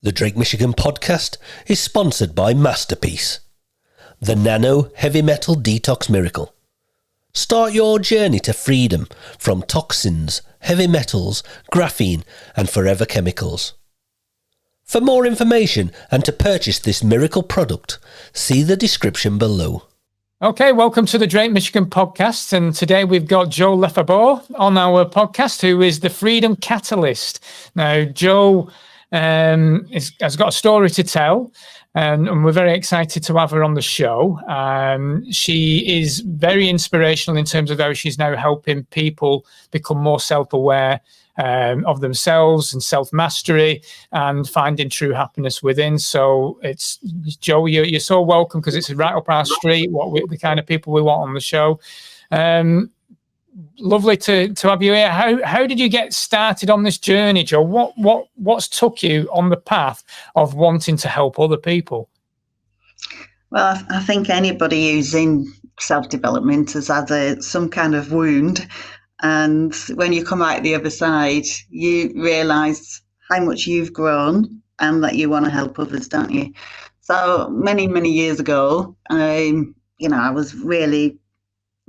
The Drake Michigan podcast is sponsored by Masterpiece, the nano heavy metal detox miracle. Start your journey to freedom from toxins, heavy metals, graphene and forever chemicals. For more information and to purchase this miracle product, see the description below. Okay, welcome to the Drake Michigan podcast, and today we've got Joe Lefebvre on our podcast, who is the Freedom Catalyst. Now, Joe has got a story to tell, and we're very excited to have her on the show. She is very inspirational in terms of how she's now helping people become more self-aware of themselves and self-mastery and finding true happiness within. So it's Joe, you're so welcome, because it's right up our street, the kind of people we want on the show. Lovely to have you here. How did you get started on this journey, Joe? What's took you on the path of wanting to help other people? Well, I think anybody who's in self-development has had some kind of wound. And when you come out the other side, you realise how much you've grown and that you want to help others, don't you? So many, many years ago, I was really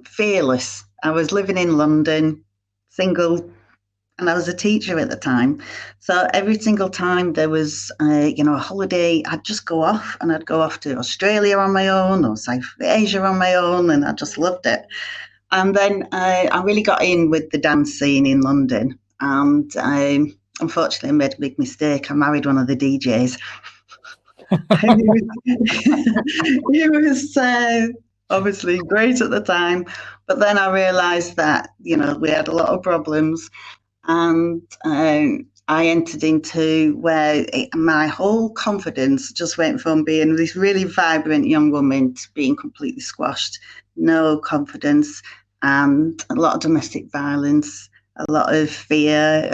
fearless. I was living in London, single, and I was a teacher at the time. So every single time there was, a holiday, I'd just go off, and I'd go off to Australia on my own or South Asia on my own, and I just loved it. And then I really got in with the dance scene in London. And unfortunately, I made a big mistake. I married one of the DJs. he was obviously great at the time. But then I realised that, we had a lot of problems. And I entered into where my whole confidence just went from being this really vibrant young woman to being completely squashed. No confidence, and a lot of domestic violence, a lot of fear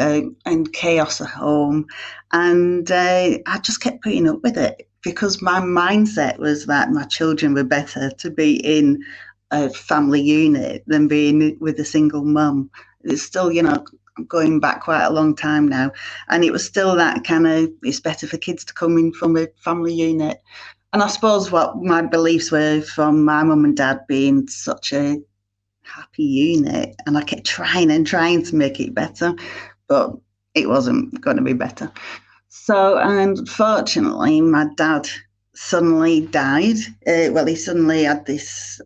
and chaos at home. And I just kept putting up with it because my mindset was that my children were better to be in a family unit than being with a single mum. It's still, going back quite a long time now. And it was still that kind of, it's better for kids to come in from a family unit. And I suppose what my beliefs were from my mum and dad being such a happy unit, and I kept trying to make it better, but it wasn't going to be better. So unfortunately, my dad suddenly died. He suddenly had this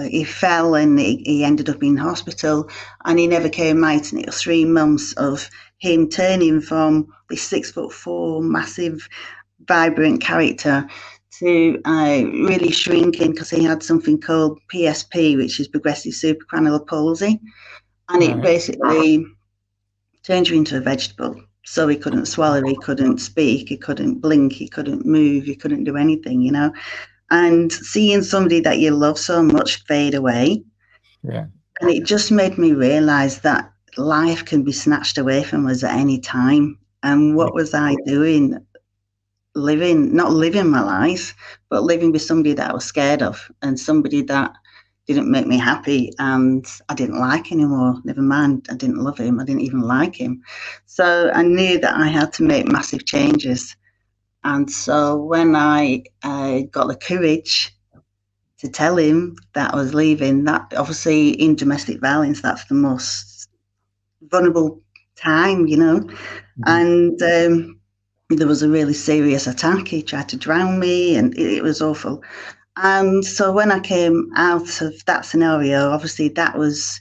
he fell and he ended up in hospital, and he never came out, and it was 3 months of him turning from this 6'4" massive vibrant character to really shrinking, because he had something called PSP, which is progressive supragranular palsy, and it basically turned you into a vegetable. So he couldn't swallow, he couldn't speak, he couldn't blink, he couldn't move, he couldn't do anything, And seeing somebody that you love so much fade away, and it just made me realise that life can be snatched away from us at any time. And what was I doing? Not living my life, but living with somebody that I was scared of, and somebody that didn't make me happy and I didn't like anymore. Never mind, I didn't love him, I didn't even like him. So I knew that I had to make massive changes. And so when I got the courage to tell him that I was leaving, that obviously in domestic violence, that's the most vulnerable time, and there was a really serious attack. He tried to drown me, and it was awful. And so when I came out of that scenario, obviously that was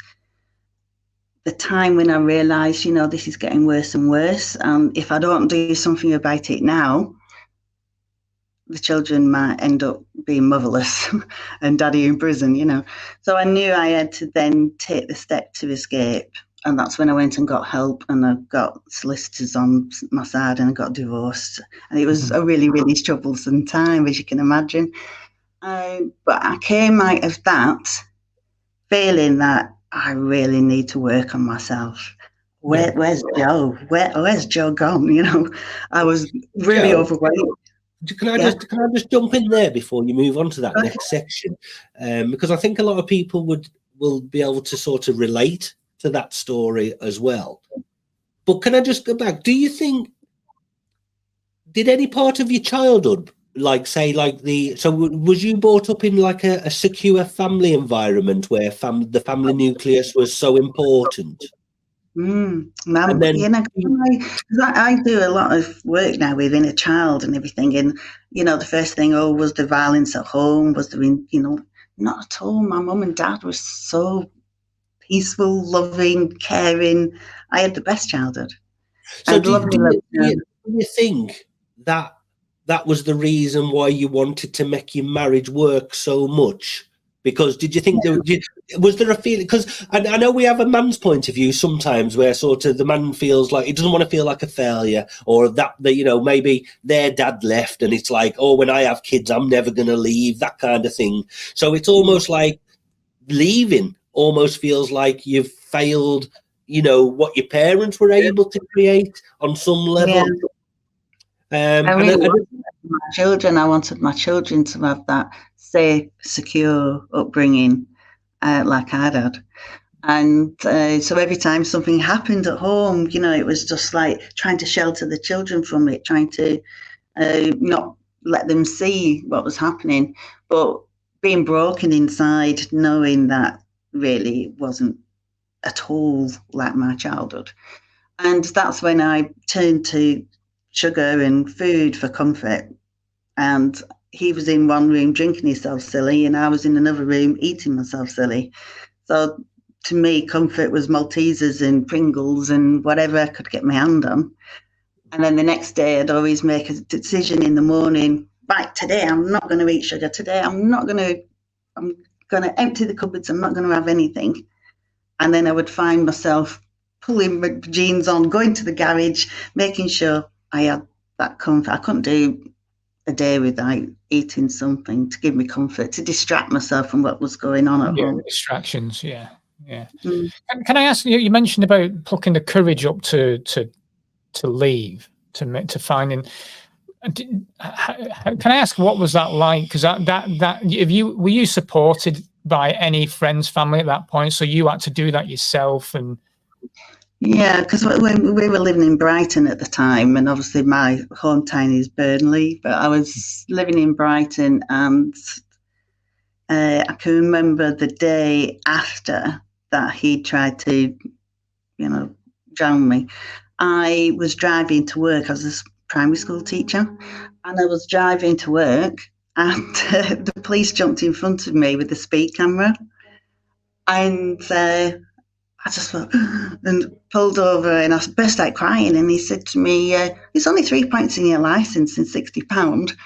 the time when I realised, this is getting worse and worse. And if I don't do something about it now, the children might end up being motherless and daddy in prison, So I knew I had to then take the step to escape. And that's when I went and got help, and I got solicitors on my side, and I got divorced. And it was a really, really troublesome time, as you can imagine. But I came out of that feeling that I really need to work on myself. Where's Joe? Where's Joe gone? I was really overweight. Can I just jump in there before you move on to that next section? Because I think a lot of people will be able to sort of relate to that story as well. But can I just go back? Do you think, did any part of your childhood, like say, like was you brought up in like a secure family environment where the family nucleus was so important? And then, I do a lot of work now with inner child and everything, and the first thing, was the violence at home? Was there, not at all. My mum and dad were so peaceful, loving, caring. I had the best childhood. so I'd love do you think that that was the reason why you wanted to make your marriage work so much? Because did you think was there a feeling? Because I know we have a man's point of view sometimes, where sort of the man feels like he doesn't want to feel like a failure, or that maybe their dad left, and it's like, oh, when I have kids, I'm never going to leave, that kind of thing. So it's almost like leaving almost feels like you've failed. What your parents were able to create on some level. I really wanted my children. I wanted my children to have that safe, secure upbringing like I had. And so every time something happened at home, it was just like trying to shelter the children from it, trying to not let them see what was happening, but being broken inside, knowing that really wasn't at all like my childhood. And that's when I turned to sugar and food for comfort. And he was in one room drinking himself silly, and I was in another room eating myself silly. So to me, comfort was Maltesers and Pringles and whatever I could get my hand on. And then the next day, I'd always make a decision in the morning. Right, today I'm not going to eat sugar. Today I'm going to empty the cupboards. I'm not going to have anything. And then I would find myself pulling my jeans on, going to the garage, making sure I had that comfort. I couldn't do a day without eating something to give me comfort, to distract myself from what was going on at home. Distractions, yeah. Can I ask you? You mentioned about plucking the courage up to leave, to finding. Can I ask what was that like? Because were you supported by any friends, family at that point? So you had to do that yourself, and yeah, because when we were living in Brighton at the time, and obviously my hometown is Burnley, but I was living in Brighton, and I can remember the day after that he tried to, drown me. I was driving to work. I was a primary school teacher, and I was driving to work, and the police jumped in front of me with the speed camera, and I just went and pulled over, and I burst out crying. And he said to me, "It's only 3 points in your license and £60."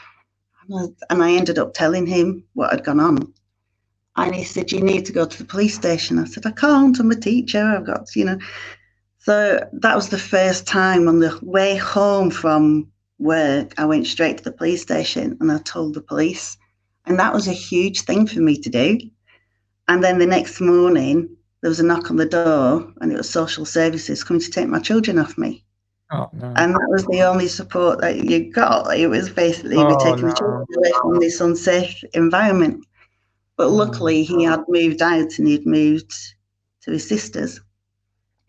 And I ended up telling him what had gone on. And he said, "You need to go to the police station." I said, "I can't. I'm a teacher. I've got, So that was the first time on the way home from work, I went straight to the police station and I told the police. And that was a huge thing for me to do. And then the next morning, there was a knock on the door, and it was social services coming to take my children off me. Oh, no. And that was the only support that you got. It was basically we're taking the children away from this unsafe environment. But luckily, he had moved out and he'd moved to his sister's.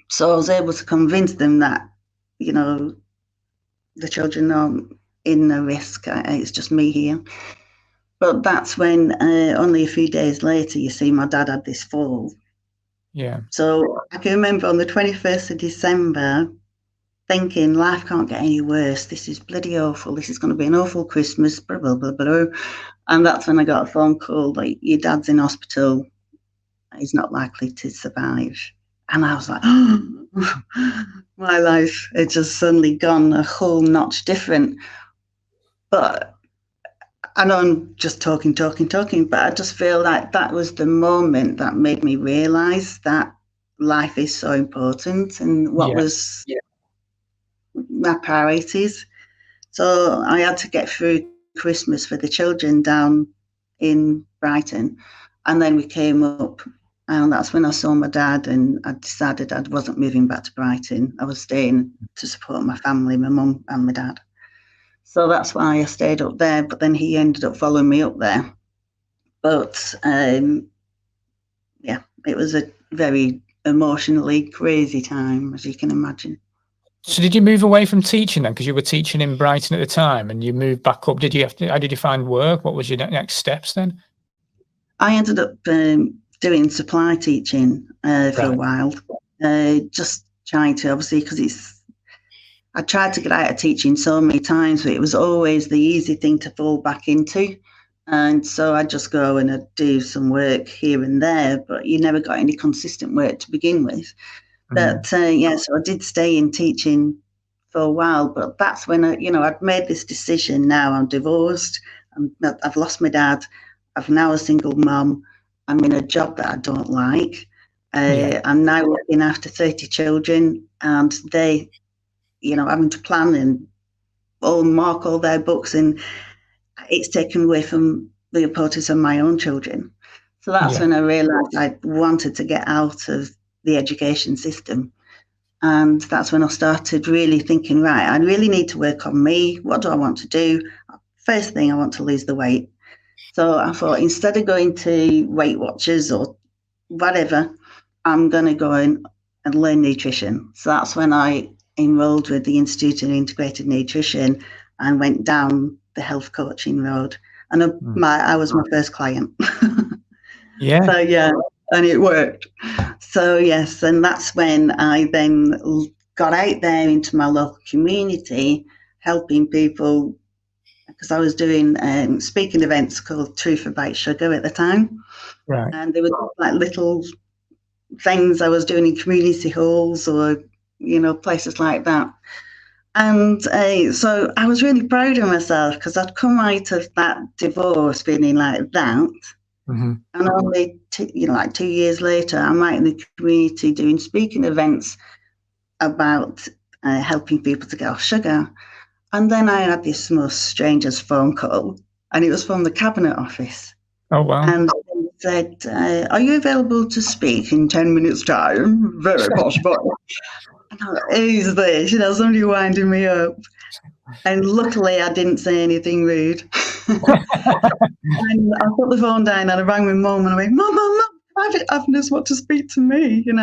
So I was able to convince them that, the children aren't in a risk. It's just me here. But that's when only a few days later, you see, my dad had this fall. Yeah. So I can remember on the 21st of December thinking, life can't get any worse. This is bloody awful. This is going to be an awful Christmas, blah, blah, blah, blah. And that's when I got a phone call, like, your dad's in hospital. He's not likely to survive. And I was like, oh, my life had just suddenly gone a whole notch different. But I know I'm just talking, but I just feel like that was the moment that made me realise that life is so important and what was my priorities. So I had to get through Christmas for the children down in Brighton. And then we came up, and that's when I saw my dad, and I decided I wasn't moving back to Brighton. I was staying to support my family, my mum and my dad. So that's why I stayed up there. But then he ended up following me up there. But it was a very emotionally crazy time, as you can imagine. So did you move away from teaching then? Because you were teaching in Brighton at the time, and you moved back up. Did you have to? How did you find work? What was your next steps then? I ended up doing supply teaching for a while, just trying to, obviously, because I tried to get out of teaching so many times, but it was always the easy thing to fall back into. And so I'd just go and I'd do some work here and there, but you never got any consistent work to begin with. But so I did stay in teaching for a while, but that's when I'd made this decision. Now I'm divorced. I've lost my dad. I'm now a single mum. I'm in a job that I don't like. I'm now looking after 30 children, and they, having to plan and mark all their books, and it's taken away from the importance of my own children. So that's when I realised I wanted to get out of the education system. And that's when I started really thinking, right, I really need to work on me. What do I want to do? First thing, I want to lose the weight. So I thought, instead of going to Weight Watchers or whatever, I'm going to go in and learn nutrition. So that's when I enrolled with the Institute of Integrated Nutrition and went down the health coaching road. And I was my first client. So, and it worked. So, yes, and that's when I then got out there into my local community, helping people, because I was doing speaking events called Truth About Sugar at the time. Right. And there were like little things I was doing in community halls or, places like that. And so I was really proud of myself, because I'd come out of that divorce feeling like that. Mm-hmm. And only, 2 years later, I'm out in the community doing speaking events about helping people to get off sugar. And then I had this most strangest phone call, and it was from the Cabinet Office. Oh, wow. And they said, are you available to speak in 10 minutes' time? Very possible. And I thought, who's this? Somebody winding me up. And luckily, I didn't say anything rude. And I put the phone down and I rang my mum and I went, Mum, Agnes want to speak to me, And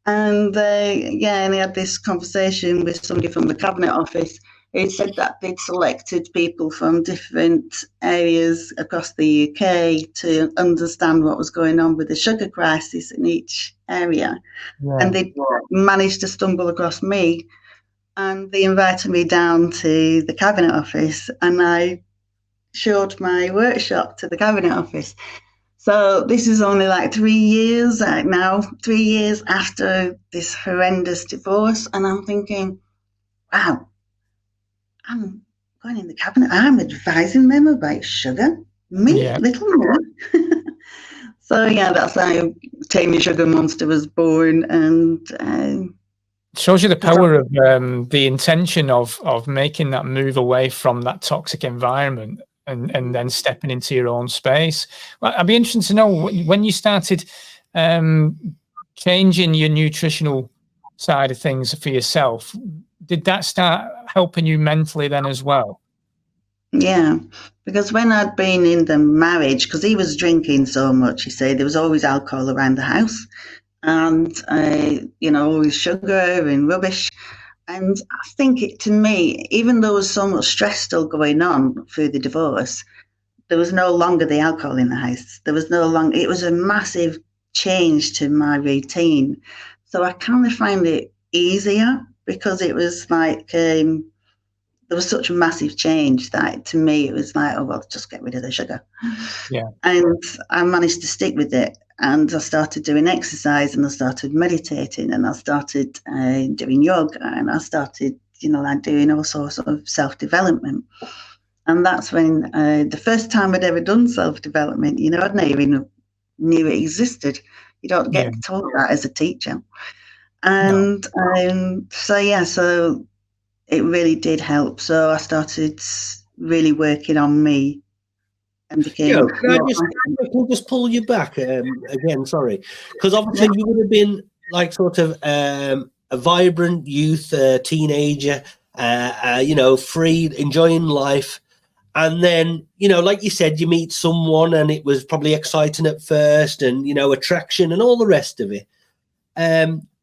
and I had this conversation with somebody from the Cabinet Office. It said that they'd selected people from different areas across the UK to understand what was going on with the sugar crisis in each area. Yeah. And they managed to stumble across me, and they invited me down to the Cabinet Office, and I showed my workshop to the Cabinet Office. So this is only like 3 years now, 3 years after this horrendous divorce, and I'm thinking, wow, I'm going in the Cabinet. I'm advising them about sugar. Me, little me. So that's how TAME Sugar Monster was born, and shows you the power of the intention of making that move away from that toxic environment and then stepping into your own space. Well, I'd be interested to know, when you started changing your nutritional side of things for yourself, did that start helping you mentally then as well? Yeah, because when I'd been in the marriage, because he was drinking so much, there was always alcohol around the house, and always sugar and rubbish. And I think to me, even though there was so much stress still going on through the divorce, there was no longer the alcohol in the house. There was no longer, it was a massive change to my routine. So I kind of find it easier, because it was like, there was such a massive change that to me, it was like, oh, well, just get rid of the sugar. Yeah. And I managed to stick with it. And I started doing exercise, and I started meditating, and I started doing yoga, and I started, doing all sorts of self-development. And that's when the first time I'd ever done self-development, I'd never even knew it existed. You don't get taught that as a teacher. And so it really did help. So I started really working on me. And became, can I just pull you back again? Sorry, because obviously you would have been like sort of a vibrant youth, teenager, free, enjoying life, and then like you said, you meet someone, and it was probably exciting at first, and attraction and all the rest of it.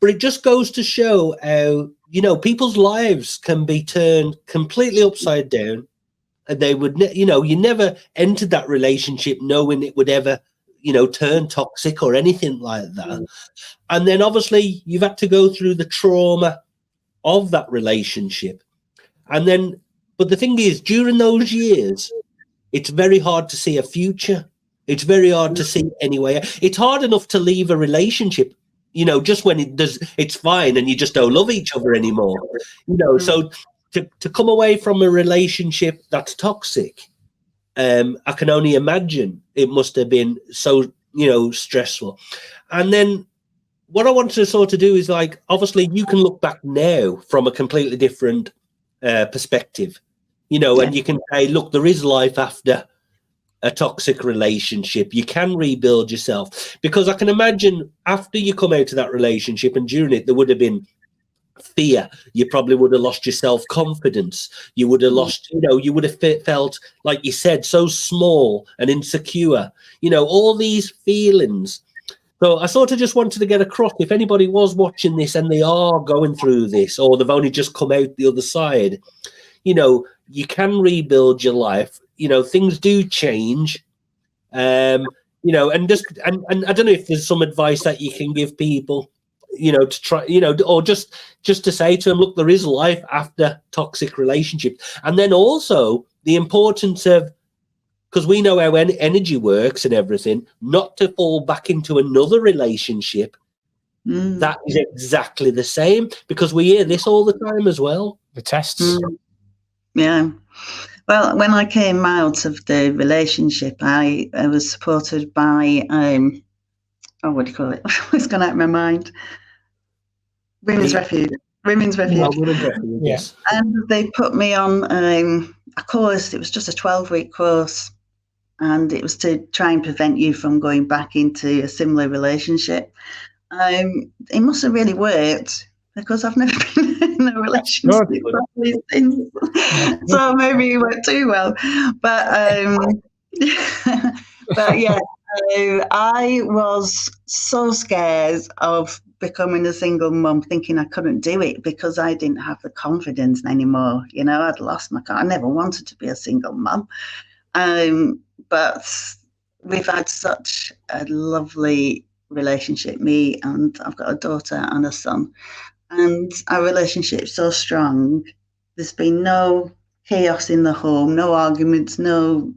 But it just goes to show how, you know, people's lives can be turned completely upside down. And they would, you know, you never entered that relationship knowing it would ever, you know, turn toxic or anything like that. And then obviously you've had to go through the trauma of that relationship. And then, but the thing is, during those years, it's very hard to see a future. It's very hard to see anyway. It's hard enough to leave a relationship, you know, just when it's fine and you just don't love each other anymore, you know. So to come away from a relationship that's toxic, I can only imagine it must have been so, you know, stressful. And then what I want to sort of do is, like, obviously you can look back now from a completely different perspective, you know, and you can say, look, there is life after a toxic relationship. You can rebuild yourself, because I can imagine after you come out of that relationship and during it, there would have been fear. You probably would have lost your self-confidence. You would have lost, you know, you would have felt, like you said, so small and insecure, you know, all these feelings. So I sort of just wanted to get across, if anybody was watching this and they are going through this, or they've only just come out the other side, you know, you can rebuild your life. You know, things do change. You know, and I don't know if there's some advice that you can give people, you know, to try, you know, or just to say to them, look, there is life after toxic relationship. And then also the importance of, because we know how energy works and everything, not to fall back into another relationship that is exactly the same, because we hear this all the time as well. The tests. Yeah. Well, when I came out of the relationship, I was supported by, what do you call it? It's gone out of my mind. Women's Refuge. Women's Refuge. Yes. And they put me on a course. It was just a 12-week course. And it was to try and prevent you from going back into a similar relationship. It must have really worked, because I've never been in a relationship since. So maybe it worked too well. But but yeah, I was so scared of becoming a single mum, thinking I couldn't do it because I didn't have the confidence anymore. You know, I'd lost my car. I never wanted to be a single mum. But we've had such a lovely relationship, me, and I've got a daughter and a son, and our relationship's so strong. There's been no chaos in the home, no arguments, no,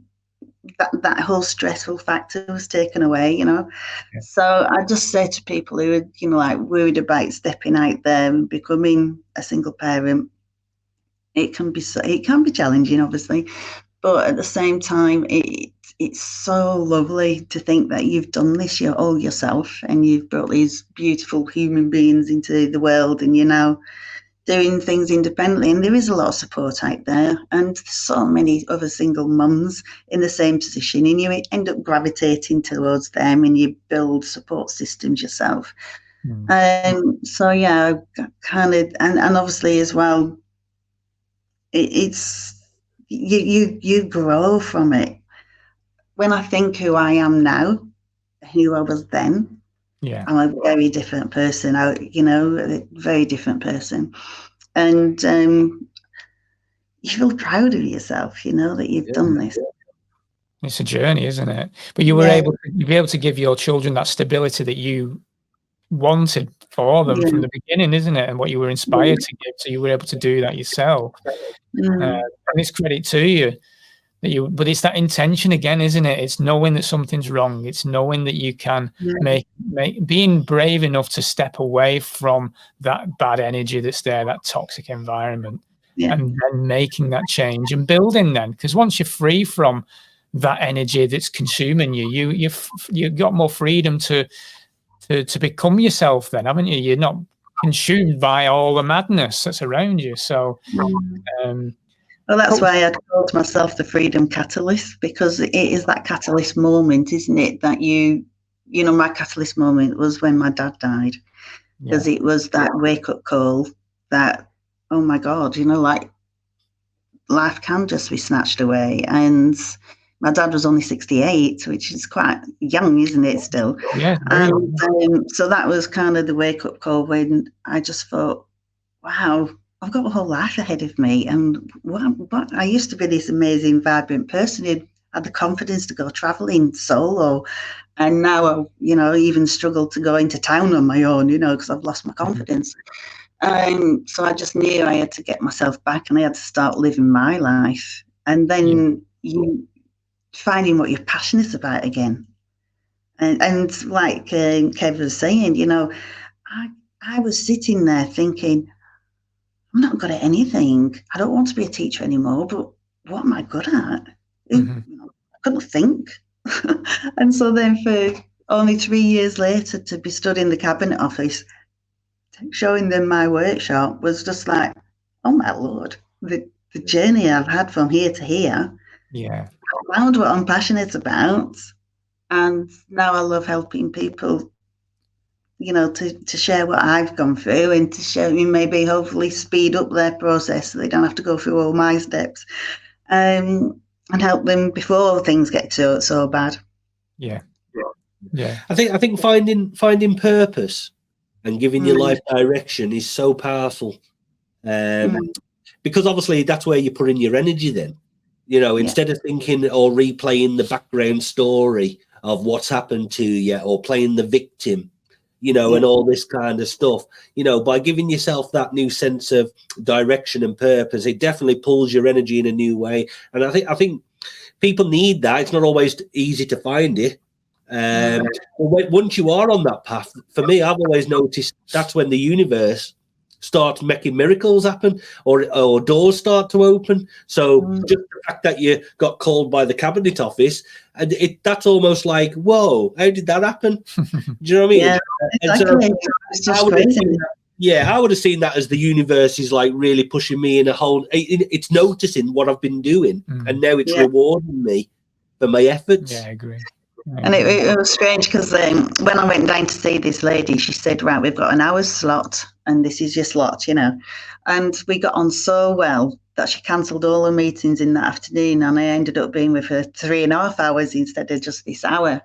that whole stressful factor was taken away, you know. Yeah. So I just say to people who are, you know, like worried about stepping out there and becoming a single parent, it can be challenging, obviously. But at the same time, it's so lovely to think that you've done this all yourself, and you've brought these beautiful human beings into the world, and you're now doing things independently. And there is a lot of support out there, and so many other single mums in the same position, and you end up gravitating towards them, and you build support systems yourself. So yeah, kind of, and obviously as well, it's you grow from it. When I think who I am now, who I was then, I'm a very different person. A very different person, and you feel proud of yourself. You know that you've done this. It's a journey, isn't it? But you were able to give your children that stability that you wanted for them from the beginning, isn't it? And what you were inspired to give, so you were able to do that yourself. And it's credit to you that but it's that intention again, isn't it? It's knowing that something's wrong. It's knowing that you can being brave enough to step away from that bad energy that's there, that toxic environment, and then making that change and building then. Because once you're free from that energy that's consuming you, you've got more freedom to become yourself then, haven't you? You're not consumed by all the madness that's around you. So well, that's why I'd called myself the freedom catalyst, because it is that catalyst moment, isn't it? That you know, my catalyst moment was when my dad died, because it was that wake-up call that, oh my God, you know, like life can just be snatched away. And My dad was only 68, which is quite young, isn't it, still? Yeah. And so that was kind of the wake-up call when I just thought, wow, I've got a whole life ahead of me. And what I used to be this amazing, vibrant person who had the confidence to go traveling solo. And now I, even struggle to go into town on my own, because I've lost my confidence. So I just knew I had to get myself back and I had to start living my life. And then you finding what you're passionate about again. And like Kev was saying, I was sitting there thinking, I'm not good at anything. I don't want to be a teacher anymore, but what am I good at? I couldn't think. And so then for only 3 years later to be stood in the cabinet office showing them my workshop was just like, oh my Lord, the journey I've had from here to here. Yeah. I found what I'm passionate about. And now I love helping people, to share what I've gone through and to show me maybe hopefully speed up their process so they don't have to go through all my steps, and help them before things get so bad. Yeah. I think finding purpose and giving your life direction is so powerful, because obviously that's where you're putting your energy then. Instead of thinking or replaying the background story of what's happened to you or playing the victim, and all this kind of stuff, by giving yourself that new sense of direction and purpose, it definitely pulls your energy in a new way. And I think people need that. It's not always easy to find it. But once you are on that path, for me, I've always noticed that's when the universe starts making miracles happen, or doors start to open. So just the fact that you got called by the cabinet office, and that's almost like, whoa, how did that happen? Do you know what I mean? Yeah, exactly. I would have seen that as the universe is like really pushing me in a whole. It's noticing what I've been doing, and now it's rewarding me for my efforts. Yeah, I agree. And it was strange because when I went down to see this lady, she said, right, we've got an hour's slot and this is your slot, And we got on so well that she cancelled all her meetings in the afternoon, and I ended up being with her 3.5 hours instead of just this hour.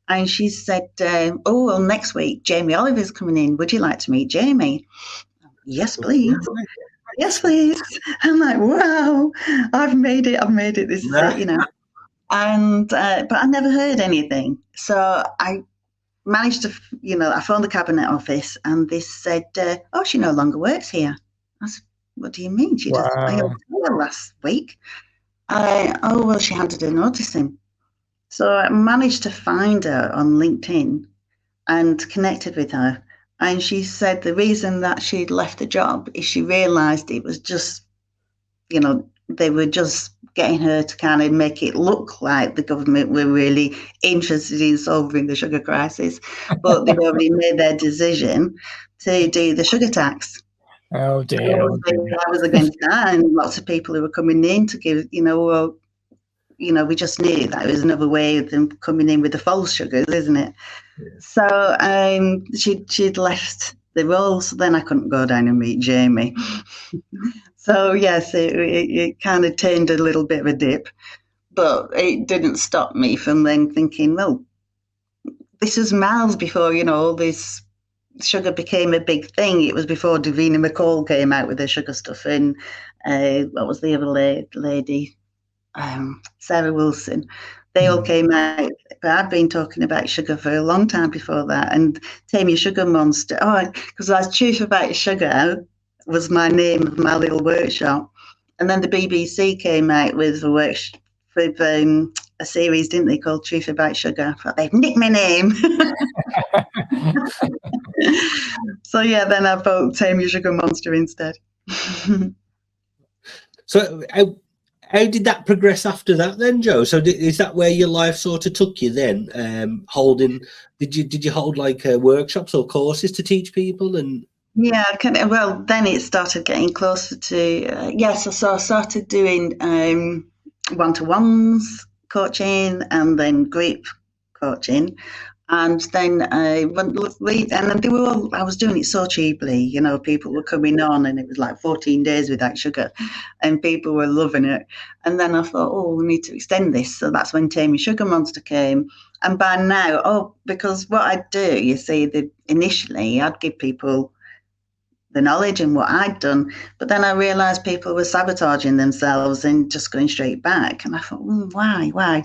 And she said, next week, Jamie Oliver's coming in. Would you like to meet Jamie? Yes, please. Yes, please. I'm like, wow, I've made it. This is it, And but I never heard anything. So I managed to, I phoned the cabinet office and they said, she no longer works here. I said, what do you mean? She just, I helped her last week. She handed her notice in. So I managed to find her on LinkedIn and connected with her. And she said the reason that she'd left the job is she realised it was just, they were just getting her to kind of make it look like the government were really interested in solving the sugar crisis, but they'd already made their decision to do the sugar tax. Oh dear. I was against that, and lots of people who were coming in to give, we just knew that it was another way of them coming in with the false sugars, isn't it? Yeah. So she'd left the role, so then I couldn't go down and meet Jamie. So yes, it kind of turned a little bit of a dip, but it didn't stop me from then thinking, well, this was miles before, all this sugar became a big thing. It was before Davina McCall came out with her sugar stuff, and what was the other lady? Sarah Wilson. They all came out, but I've been talking about sugar for a long time before that. And Tame Your Sugar Monster. Because that's Truth About Sugar was my name of my little workshop. And then the BBC came out with a series, didn't they, called Truth About Sugar? I thought they've nicked my name. So yeah, then I thought Tame Your Sugar Monster instead. So how did that progress after that then, Joe? So is that where your life sort of took you then? Did you hold like workshops or courses to teach people? And yeah, well, then it started getting closer to so I started doing one-to-ones coaching and then group coaching, And then I was doing it so cheaply, you know, people were coming on and it was like 14 days without sugar and people were loving it. And then I thought, oh, we need to extend this. So that's when TAME Sugar Monster came. And by now, because what I'd do, you see, initially I'd give people the knowledge and what I'd done, but then I realised people were sabotaging themselves and just going straight back. And I thought, why?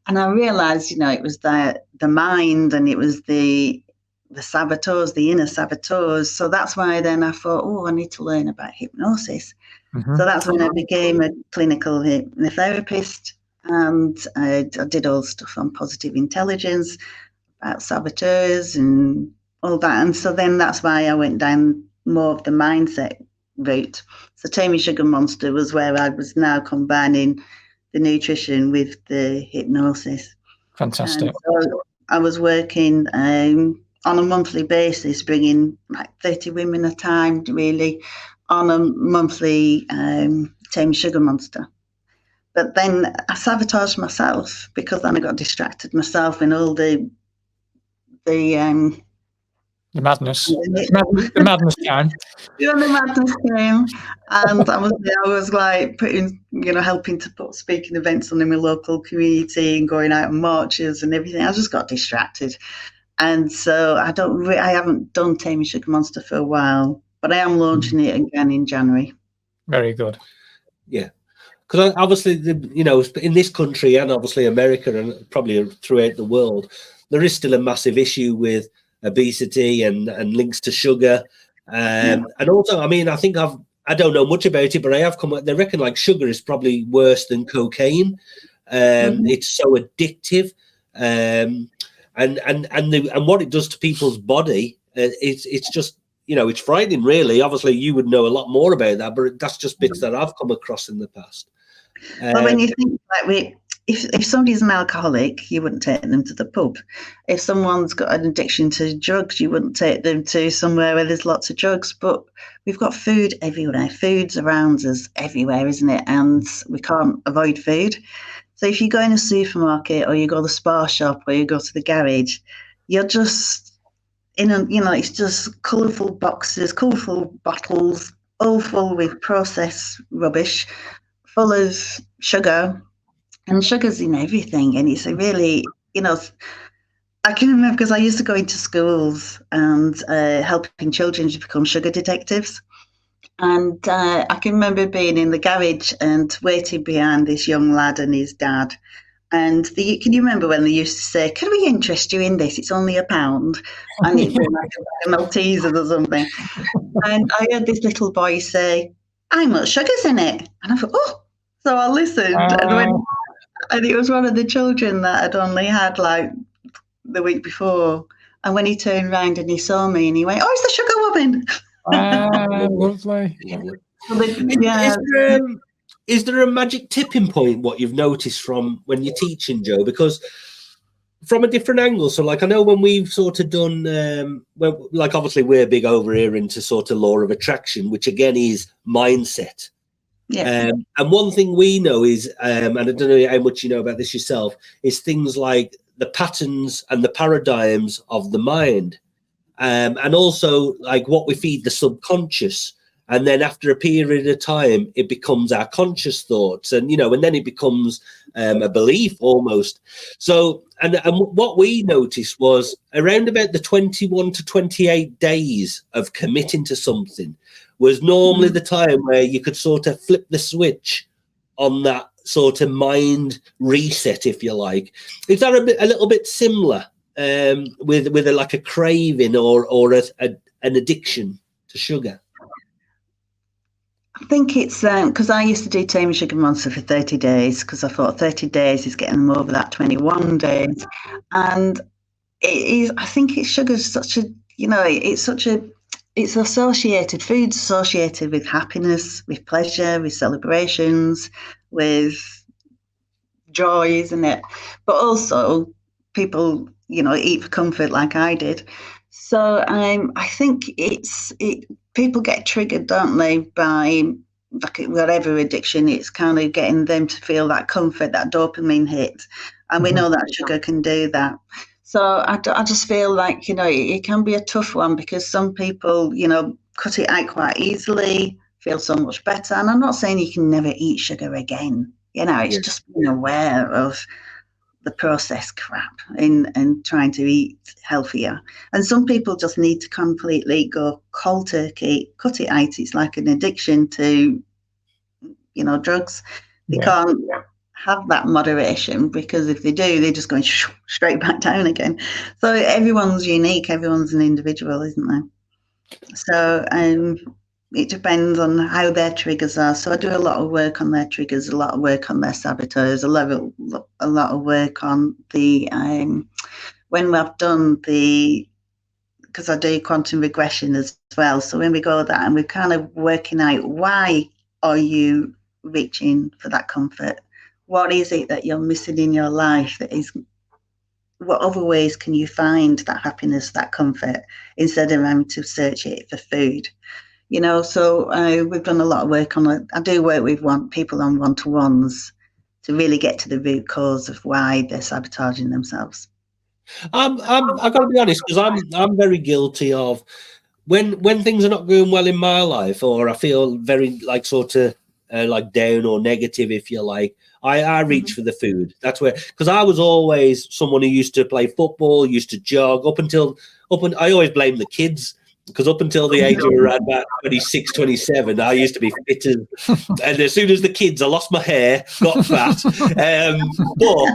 And I realised, you know, it was the mind and it was the saboteurs, the inner saboteurs. So that's why then I thought, I need to learn about hypnosis. Mm-hmm. So that's when I became a clinical hypnotherapist, and I did all stuff on positive intelligence, about saboteurs and all that. And so then that's why I went down more of the mindset route. So TAME Sugar Monster was where I was now combining the nutrition with the hypnosis. Fantastic. And so I was working on a monthly basis, bringing like 30 women at a time, really, on a monthly TAME Sugar Monster. But then I sabotaged myself because then I got distracted myself in all the madness. The madness time. Yeah, the madness came, and I was like helping to put speaking events on in my local community and going out on marches and everything. I just got distracted, and so I haven't done TAME Sugar Monster for a while, but I am launching it again in January. Very good. Yeah. Because obviously, in this country and obviously America and probably throughout the world, there is still a massive issue with obesity and links to sugar. And also, I mean, I think I don't know much about it, but I have they reckon like sugar is probably worse than cocaine. It's so addictive. And what it does to people's body, it's just, it's frightening, really. Obviously, you would know a lot more about that, but that's just bits that I've come across in the past. Well, when you think like if somebody's an alcoholic, you wouldn't take them to the pub. If someone's got an addiction to drugs, you wouldn't take them to somewhere where there's lots of drugs. But we've got food everywhere. Food's around us everywhere, isn't it? And we can't avoid food. So if you go in a supermarket or you go to the spa shop or you go to the garage, you're just it's just colourful boxes, colourful bottles, all full with processed rubbish, full of sugar. And sugar's in everything, and it's a really, I can remember because I used to go into schools and helping children to become sugar detectives. And I can remember being in the garage and waiting behind this young lad and his dad. And can you remember when they used to say, "Can we interest you in this? It's only £1," and it's like a Maltesers or something. And I heard this little boy say, "How much sugar's in it?" And I thought, oh. So I listened, and it was one of the children that had only had like the week before. And when he turned around and he saw me and he went, "Oh, it's the sugar woman." Lovely. Yeah. Is there a magic tipping point, what you've noticed from when you're teaching, Joe? Because from a different angle, so like I know when we've sort of done, like obviously we're big over here into sort of law of attraction, which again is mindset. Yeah. And one thing we know is, and I don't know how much you know about this yourself, is things like the patterns and the paradigms of the mind, and also like what we feed the subconscious. And then after a period of time, it becomes our conscious thoughts, and and then it becomes a belief almost. So, and what we noticed was around about the 21 to 28 days of committing to something was normally the time where you could sort of flip the switch on that sort of mind reset, if you like. Is that a little bit similar with like a craving or an addiction to sugar? I think it's because I used to do TAME Sugar Monster for 30 days because I thought 30 days is getting them over that 21 days. And it is, I think sugar's such a, it's associated, food's associated with happiness, with pleasure, with celebrations, with joy, isn't it? But also people, eat for comfort like I did. So I think people get triggered, don't they, by like whatever addiction. It's kind of getting them to feel that comfort, that dopamine hit. And we know that sugar can do that. So I just feel like, it can be a tough one because some people, cut it out quite easily, feel so much better. And I'm not saying you can never eat sugar again. It's just being aware of the processed crap and trying to eat healthier. And some people just need to completely go cold turkey, cut it out. It's like an addiction to, drugs. They can't have that moderation, because if they do, they're just going straight back down again. So everyone's unique. Everyone's an individual, isn't there? So it depends on how their triggers are. So I do a lot of work on their triggers, a lot of work on their saboteurs, a lot of work on the when I've done because I do quantum regression as well. So when we go that and we're kind of working out, why are you reaching for that comfort? What is it that you're missing in your life? What other ways can you find that happiness, that comfort, instead of having to search it for food? So we've done a lot of work on it. I do work with people on one-to-ones to really get to the root cause of why they're sabotaging themselves. I've got to be honest, because I'm very guilty of when things are not going well in my life, or I feel very like sort of like down or negative, if you like. I reach for the food. That's where, because I was always someone who used to play football, used to jog I always blame the kids, because up until the age of around about 26, 27, I used to be fit and as soon as the kids, I lost my hair, got fat. But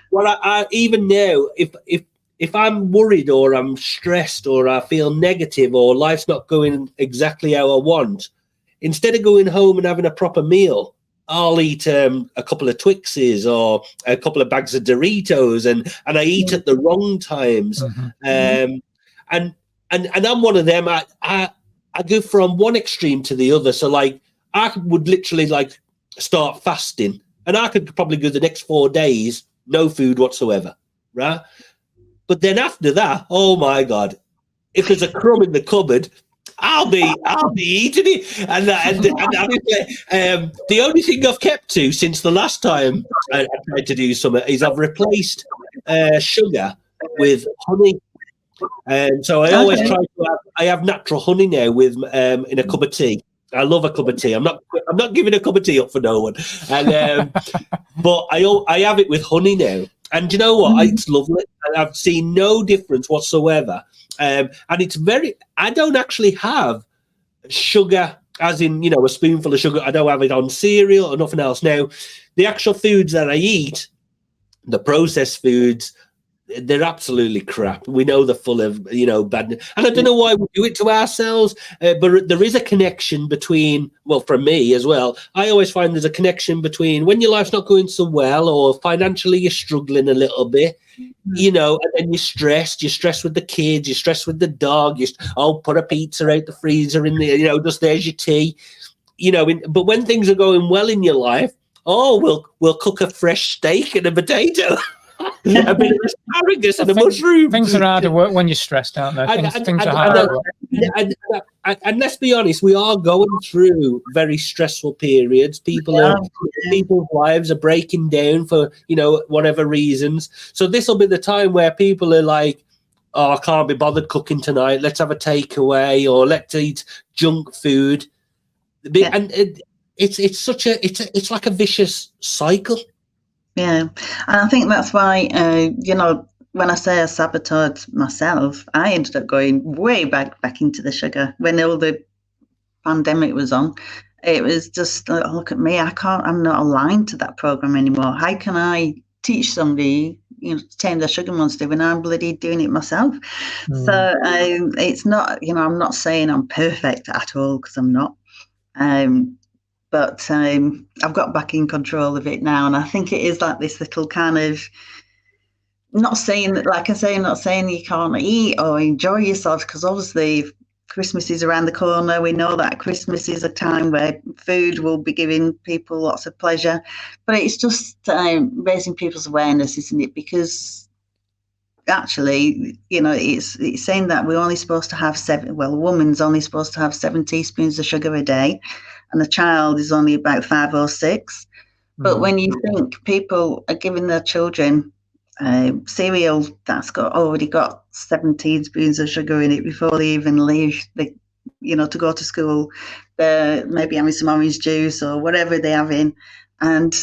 what I even now, if I'm worried or I'm stressed or I feel negative or life's not going exactly how I want, instead of going home and having a proper meal, I'll eat a couple of Twixes or a couple of bags of Doritos, and I eat at the wrong times. And I'm one of them. I go from one extreme to the other. So like I would literally like start fasting, and I could probably go the next 4 days no food whatsoever, right? But then after that, oh my God, if there's a crumb in the cupboard, I'll be eating it. And honestly, the only thing I've kept to since the last time I tried to do something is I've replaced sugar with honey. And so I always try to have natural honey now with in a cup of tea. I love a cup of tea. I'm not giving a cup of tea up for no one. And but I have it with honey now. And you know what? It's lovely. I've seen no difference whatsoever. And it's I don't actually have sugar, as in, a spoonful of sugar. I don't have it on cereal or nothing else. Now, the actual foods that I eat, the processed foods, they're absolutely crap. We know they're full of, bad. And I don't know why we do it to ourselves, but there is a connection between, well, for me as well, I always find there's a connection between when your life's not going so well or financially you're struggling a little bit, and then you're stressed with the kids, you're stressed with the dog, put a pizza out the freezer in the, just there's your tea, but when things are going well in your life, we'll cook a fresh steak and a potato. A bit of asparagus and a mushroom. Things are harder work when you're stressed, aren't they? Things are harder. And let's be honest, we are going through very stressful periods. People's lives are breaking down for whatever reasons. So this will be the time where people are like, "Oh, I can't be bothered cooking tonight. Let's have a takeaway, or let's eat junk food." And it's like a vicious cycle. Yeah, and I think that's why, when I say I sabotaged myself, I ended up going way back into the sugar when all the pandemic was on. It was just, look at me, I'm not aligned to that program anymore. How can I teach somebody, to tame their sugar monster when I'm bloody doing it myself? So it's not, I'm not saying I'm perfect at all, because I'm not. But I've got back in control of it now. And I think it is like this little kind of, not saying that, like I say, I'm not saying you can't eat or enjoy yourself, because obviously Christmas is around the corner. We know that Christmas is a time where food will be giving people lots of pleasure. But it's just raising people's awareness, isn't it? Because actually, it's saying that we're only supposed to have a woman's only supposed to have 7 teaspoons of sugar a day, and a child is only about 5 or 6. But when you think people are giving their children cereal that's already got 17 spoons of sugar in it before they even leave to go to school. They're maybe having some orange juice or whatever they're having. And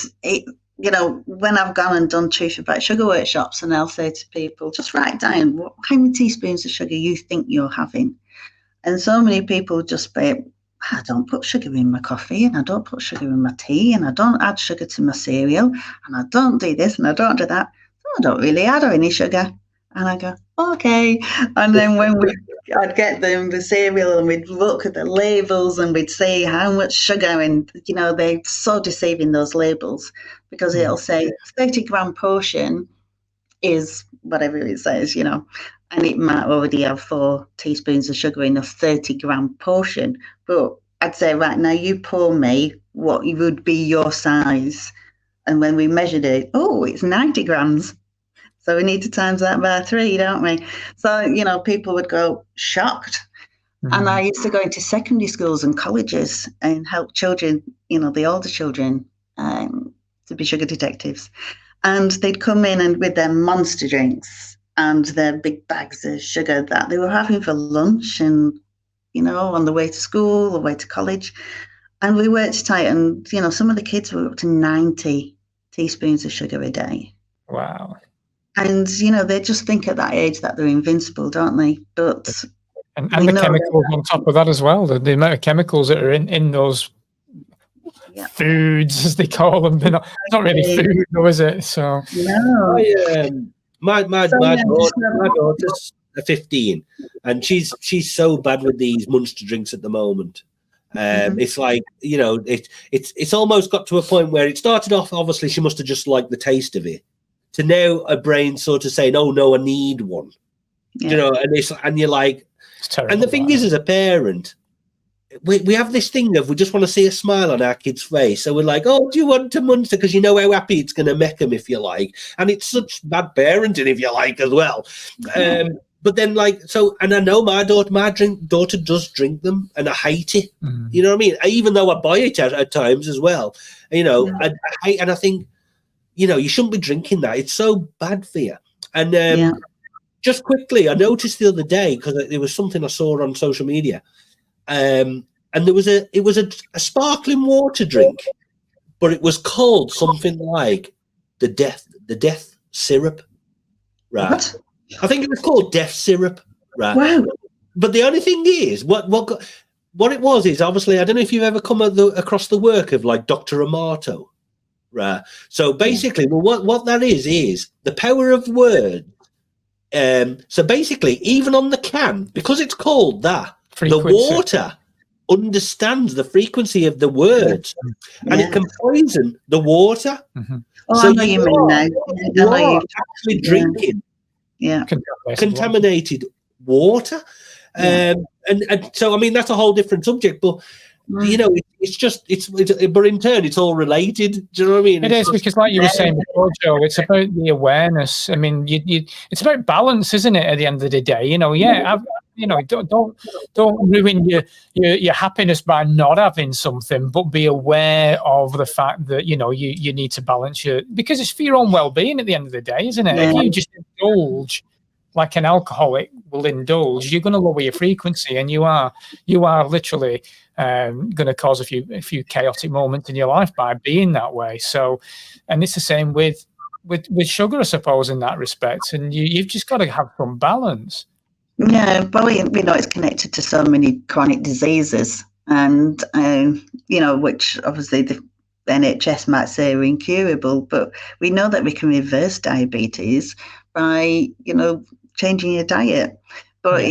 when I've gone and done truth about sugar workshops, and I'll say to people, just write down how many teaspoons of sugar you think you're having. And so many people just say, I don't put sugar in my coffee, and I don't put sugar in my tea, and I don't add sugar to my cereal, and I don't do this, and I don't do that. I don't really add any sugar. And I go, okay. And then I'd get them the cereal, and we'd look at the labels, and we'd say how much sugar, and they're so deceiving, those labels, because it'll say 30-gram portion is whatever it says, and it might already have 4 teaspoons of sugar in a 30-gram portion. But I'd say, right now, you pour me what would be your size. And when we measured it, it's 90 grams. So we need to times that by 3, don't we? So, people would go shocked. Mm-hmm. And I used to go into secondary schools and colleges and help children, the older children, to be sugar detectives. And they'd come in and with their monster drinks and their big bags of sugar that they were having for lunch and, on the way to school, the way to college. And we worked tight, and, some of the kids were up to 90 teaspoons of sugar a day. Wow. And, they just think at that age that they're invincible, don't they? But and the chemicals on top of that as well, the amount of chemicals that are in those foods, as they call them. They're not really food, though, is it? So no. My daughter's 15, and she's so bad with these monster drinks at the moment. It's like, it's almost got to a point where it started off, obviously she must have just liked the taste of it, to now a brain sort of saying, oh no, I need one. And you're like, and the thing is, as a parent, we have this thing of we just want to see a smile on our kid's face. So we're like, oh, do you want a monster? Because you know how happy it's going to make them, if you like. And it's such bad parenting, if you like, as well. But then, and I know my daughter does drink them, and I hate it. Mm. You know what I mean? Even though I buy it at times as well. I hate, and I think, you shouldn't be drinking that. It's so bad for you. And just quickly, I noticed the other day, because it was something I saw on social media, and it was a sparkling water drink, but it was called something like the death syrup, right? What? I think it was called death syrup, right? Wow. But the only thing is, what it was is, obviously, I don't know if you've ever come across the work of like Dr. Amato, right? So basically, what that is the power of words. So basically, even on the can, because it's called that, frequency. The water understands the frequency of the words, and it can poison the water. Mm-hmm. Oh, so I know you mean now. You are actually drinking contaminated water. And so, I mean, that's a whole different subject, but but in turn, it's all related. Do you know what I mean? It is, because like you were saying before, Joe, it's about the awareness. I mean, it's about balance, isn't it? At the end of the day, don't ruin your happiness by not having something, but be aware of the fact that you need to balance because it's for your own well-being at the end of the day, isn't it? If you just indulge like an alcoholic will indulge, you're going to lower your frequency, and you are literally going to cause a few chaotic moments in your life by being that way. So, and it's the same with sugar, I suppose, in that respect. And you've just got to have some balance. Yeah, but we know it's connected to so many chronic diseases, and which obviously the NHS might say are incurable, but we know that we can reverse diabetes by changing your diet. But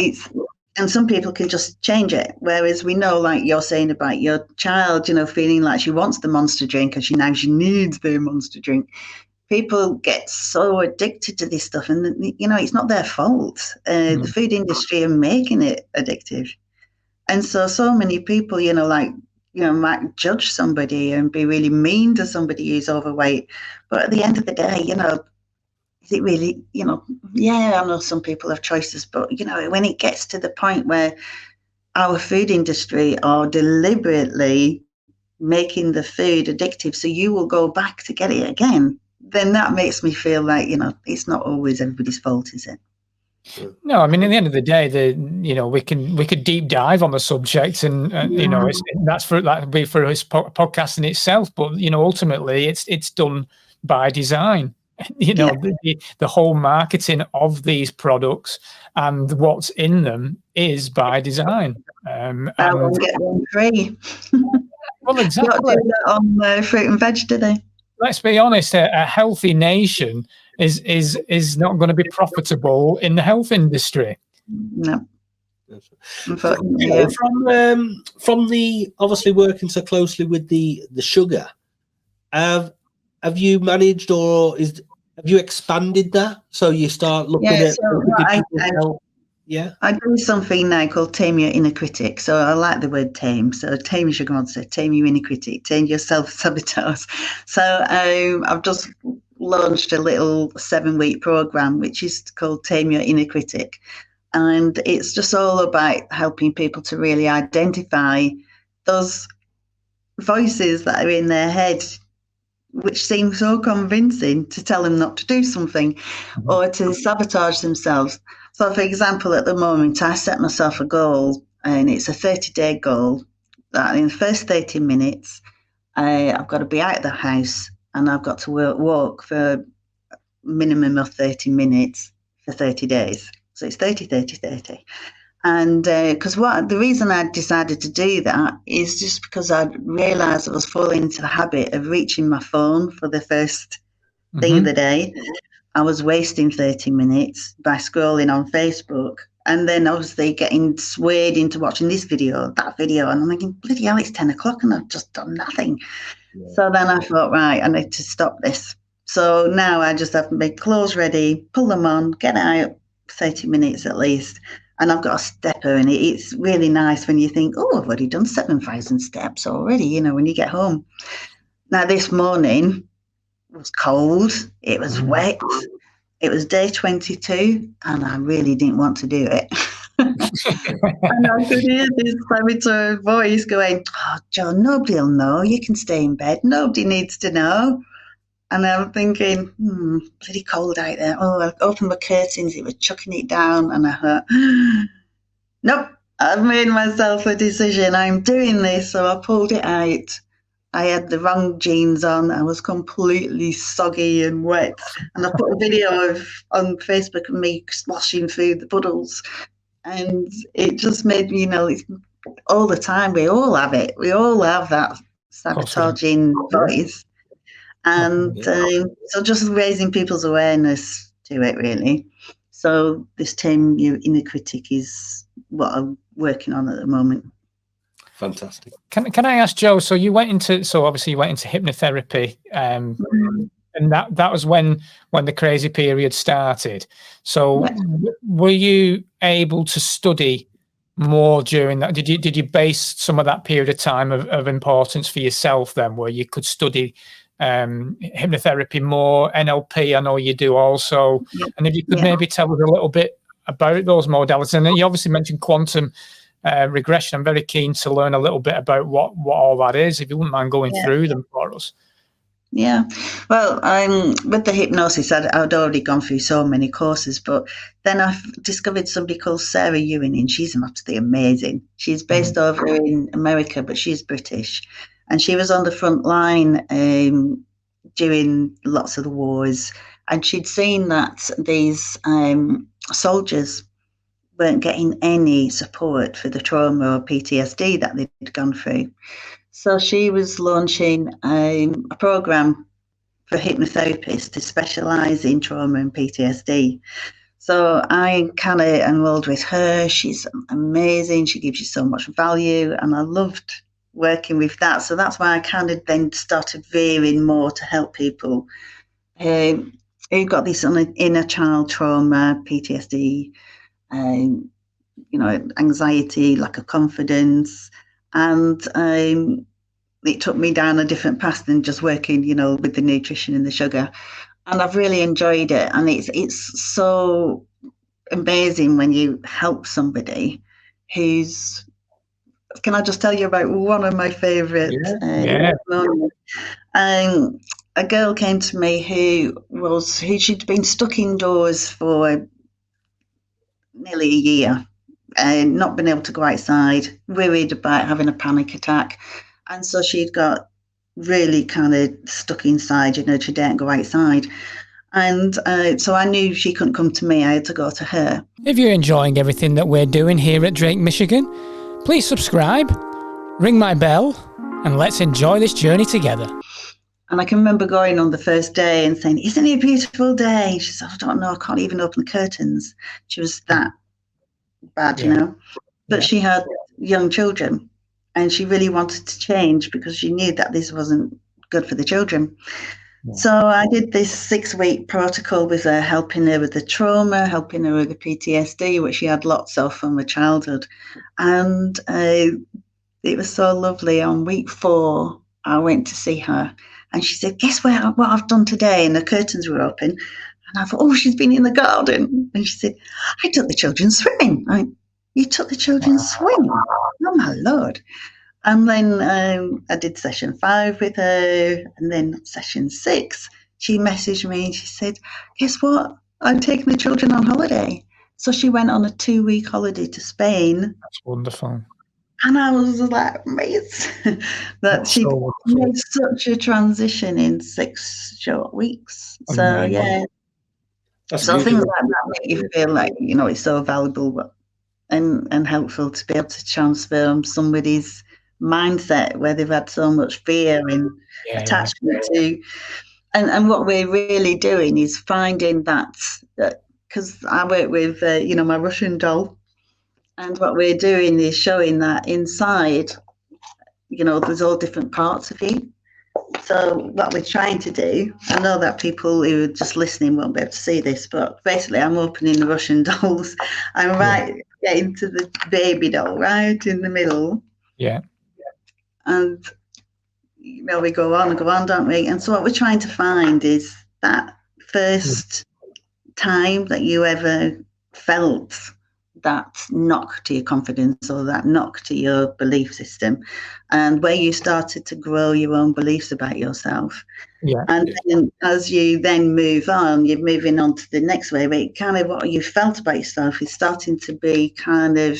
and some people can just change it, whereas we know, like you're saying about your child, feeling like she wants the monster drink, and she needs the monster drink. People get so addicted to this stuff, and it's not their fault. The food industry are making it addictive, and so many people, might judge somebody and be really mean to somebody who's overweight. But at the end of the day, is it really, I know some people have choices, but when it gets to the point where our food industry are deliberately making the food addictive, so you will go back to get it again, then that makes me feel like, it's not always everybody's fault, is it? No, I mean, at the end of the day, we could deep dive on the subject, and that'd be for his podcast in itself. But ultimately, it's done by design. The whole marketing of these products and what's in them is by design. I won't get one free. Well, exactly. Not doing that on fruit and veg, do they? Let's be honest. A healthy nation is not going to be profitable in the health industry. No. Yeah. From the obviously working so closely with the sugar, have you managed, or have you expanded that? So you start looking at I do something now called tame your inner critic. So I like the word tame. So tame is your answer, tame your inner critic, tame your self-sabotage. So I've just launched a little 7-week program, which is called Tame Your Inner Critic. And it's just all about helping people to really identify those voices that are in their head, which seem so convincing to tell them not to do something or to sabotage themselves. So, for example, at the moment, I set myself a goal, and it's a 30-day goal that in the first 30 minutes, I've got to be out of the house and I've got to walk for a minimum of 30 minutes for 30 days. So it's 30, 30, 30. And because the reason I decided to do that is just because I realised I was falling into the habit of reaching my phone for the first thing of the day. I was wasting 30 minutes by scrolling on Facebook, and then obviously getting swayed into watching this video, that video, and I'm thinking, bloody hell, it's 10 o'clock and I've just done nothing. Yeah. So then I thought, right, I need to stop this. So now I just have my clothes ready, pull them on, get out 30 minutes at least. And I've got a stepper, and it's really nice when you think, oh, I've already done 7,000 steps already, when you get home. Now, this morning it was cold, it was wet, it was day 22, and I really didn't want to do it. And I could hear this saboteur voice going, oh, John, nobody will know. You can stay in bed. Nobody needs to know. And I'm thinking, bloody cold out there. Oh, I opened my curtains, it was chucking it down. And I thought, nope, I've made myself a decision. I'm doing this. So I pulled it out. I had the wrong jeans on. I was completely soggy and wet. And I put a video on Facebook of me splashing through the puddles. And it just made me, all the time, we all have it. We all have that sabotaging voice. And so just raising people's awareness to it, really. So this Tame Your Inner Critic is what I'm working on at the moment. Fantastic. Can I ask, Joe, so obviously you went into hypnotherapy, and that was when the crazy period started. So were you able to study more during that? Did you base some of that period of time of importance for yourself then, where you could study hypnotherapy more, NLP, I know you do also, and if you could maybe tell us a little bit about those modalities. And then you obviously mentioned quantum regression. I'm very keen to learn a little bit about what all that is, if you wouldn't mind going through them for us. Yeah, well, with the hypnosis, I'd already gone through so many courses, but then I discovered somebody called Sarah Ewing, and she's absolutely amazing. She's based over in America, but she's British. And she was on the front line during lots of the wars. And she'd seen that these soldiers weren't getting any support for the trauma or PTSD that they'd gone through. So she was launching a program for hypnotherapists to specialise in trauma and PTSD. So I kind of enrolled with her. She's amazing. She gives you so much value. And I loved working with that. So that's why I kind of then started veering more to help people who got this inner child trauma, PTSD, anxiety, lack of confidence. And it took me down a different path than just working, with the nutrition and the sugar. And I've really enjoyed it. And it's so amazing when you help somebody who's, can I just tell you about one of my favourite moments? a girl came to me who she'd been stuck indoors for nearly a year and not been able to go outside, worried about having a panic attack. And so she'd got really kind of stuck inside, she didn't go outside. And so I knew she couldn't come to me. I had to go to her. If you're enjoying everything that we're doing here at Drake, Michigan, please subscribe, ring my bell, and let's enjoy this journey together. And I can remember going on the first day and saying, "Isn't it a beautiful day?" She said, "I don't know, I can't even open the curtains." She was that bad, But she had young children and she really wanted to change because she knew that this wasn't good for the children. Yeah. So I did this 6-week protocol with her, helping her with the trauma, helping her with the PTSD, which she had lots of from her childhood. And it was so lovely. On week 4, I went to see her and she said, "Guess what I've done today?" And the curtains were open. And I thought, "Oh, she's been in the garden." And she said, "I took the children swimming." "You took the children swimming?" Oh, my Lord. And then I did session 5 with her. And then session 6, she messaged me and she said, "Guess what? I'm taking the children on holiday." So she went on a 2-week holiday to Spain. That's wonderful. And I was like amazed that she made such a transition in 6 short weeks. So, yeah. That's so beautiful. Things like that make you feel like, it's so valuable and helpful to be able to transform somebody's mindset where they've had so much fear and attachment to. And what we're really doing is finding that, because I work with, my Russian doll. And what we're doing is showing that inside, there's all different parts of you. So what we're trying to do, I know that people who are just listening won't be able to see this, but basically I'm opening the Russian dolls. I'm getting to the baby doll right in the middle. Yeah. And, we go on, don't we? And so what we're trying to find is that first time that you ever felt that knock to your confidence or that knock to your belief system, and where you started to grow your own beliefs about yourself. Yeah. And then as you then move on, you're moving on to the next way, where kind of what you felt about yourself is starting to be kind of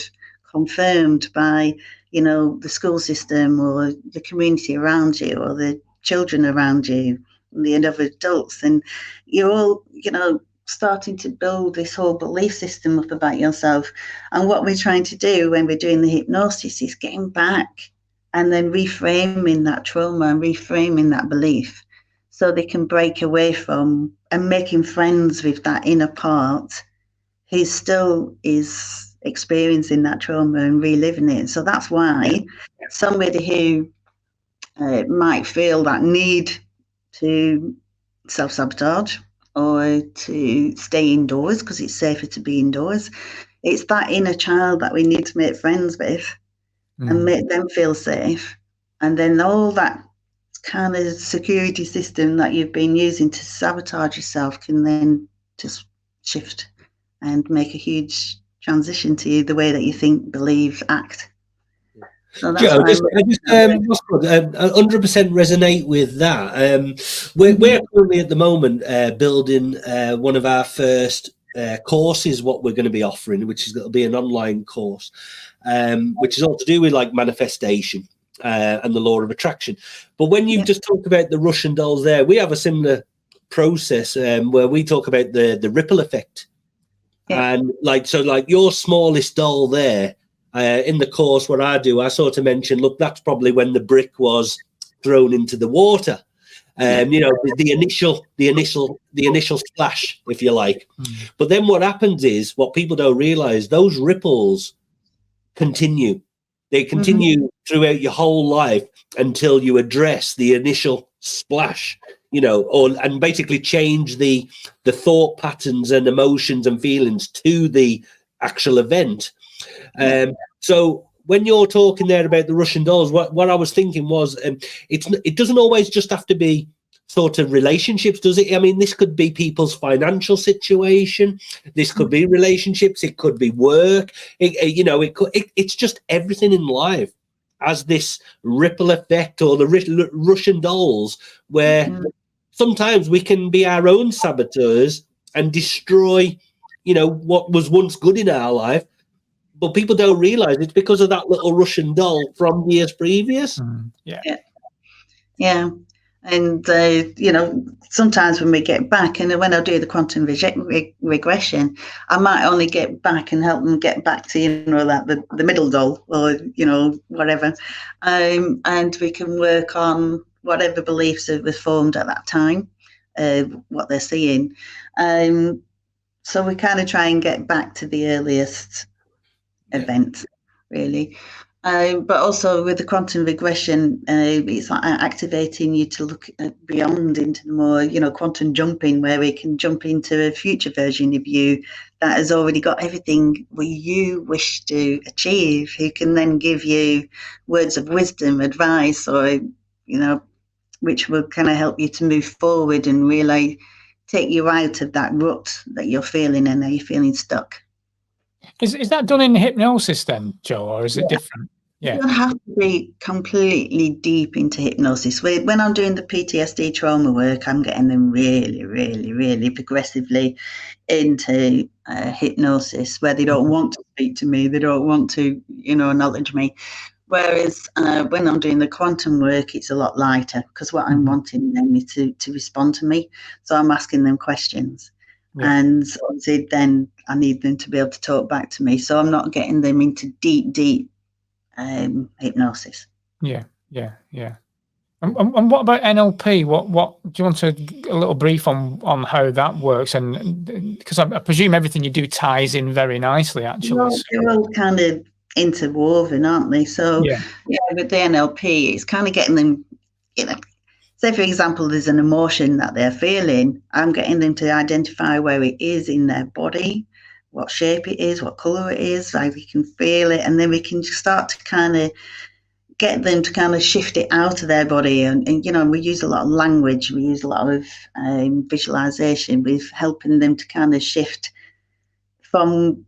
confirmed by, the school system or the community around you or the children around you, the other adults. And you're all, starting to build this whole belief system up about yourself. And what we're trying to do when we're doing the hypnosis is getting back and then reframing that trauma and reframing that belief so they can break away from and making friends with that inner part who still is experiencing that trauma and reliving it. So that's why somebody who might feel that need to self-sabotage or to stay indoors because it's safer to be indoors, it's that inner child that we need to make friends with and make them feel safe. And then all that kind of security system that you've been using to sabotage yourself can then just shift and make a huge transition to the way that you think, believe, act. So that's Joe, I just 100% resonate with that. We're currently at the moment building one of our first courses, what we're going to be offering, which is going to be an online course, which is all to do with like manifestation and the law of attraction. But when you just talk about the Russian dolls there, we have a similar process where we talk about the ripple effect. Yeah. And like your smallest doll there, in the course, what I do, I sort of mention, look, that's probably when the brick was thrown into the water. The initial splash, if you like. But then what happens is, what people don't realize, those ripples continue. They continue throughout your whole life until you address the initial splash, and basically change the thought patterns and emotions and feelings to the actual event. So when you're talking there about the Russian dolls, what I was thinking was, it doesn't always just have to be sort of relationships, does it? I mean, this could be people's financial situation. This could be relationships. It could be work. It's just everything in life has this ripple effect, or the Russian dolls, where sometimes we can be our own saboteurs and destroy, what was once good in our life. But people don't realise it's because of that little Russian doll from years previous. Yeah. Yeah. And, sometimes when we get back, and when I do the quantum regression, I might only get back and help them get back to, that the middle doll or, whatever. And we can work on whatever beliefs were formed at that time, what they're seeing. So we kind of try and get back to the earliest event, really. But also with the quantum regression, it's like activating you to look beyond into the more, quantum jumping, where we can jump into a future version of you that has already got everything you wish to achieve, who can then give you words of wisdom, advice, or, which will kind of help you to move forward and really take you out of that rut that you're feeling and that you're feeling stuck. Is that done in hypnosis then, Joe, or is it different? Yeah. You don't have to be completely deep into hypnosis. When I'm doing the PTSD trauma work, I'm getting them really, really, really progressively into hypnosis, where they don't want to speak to me, they don't want to, acknowledge me. Whereas when I'm doing the quantum work, it's a lot lighter, because what I'm wanting them is to respond to me. So I'm asking them questions. Yeah. And obviously then I need them to be able to talk back to me. So I'm not getting them into deep hypnosis. Yeah. And what about NLP? What do you want a little brief on how that works? And because I presume everything you do ties in very nicely, actually. Well, they're all kind of interwoven, aren't they? So with the NLP, it's kind of getting them, say for example, there's an emotion that they're feeling. I'm getting them to identify where it is in their body, what shape it is, what color it is, so we can feel it, and then we can start to kind of get them to kind of shift it out of their body. And we use a lot of language, we use a lot of visualization with helping them to kind of shift from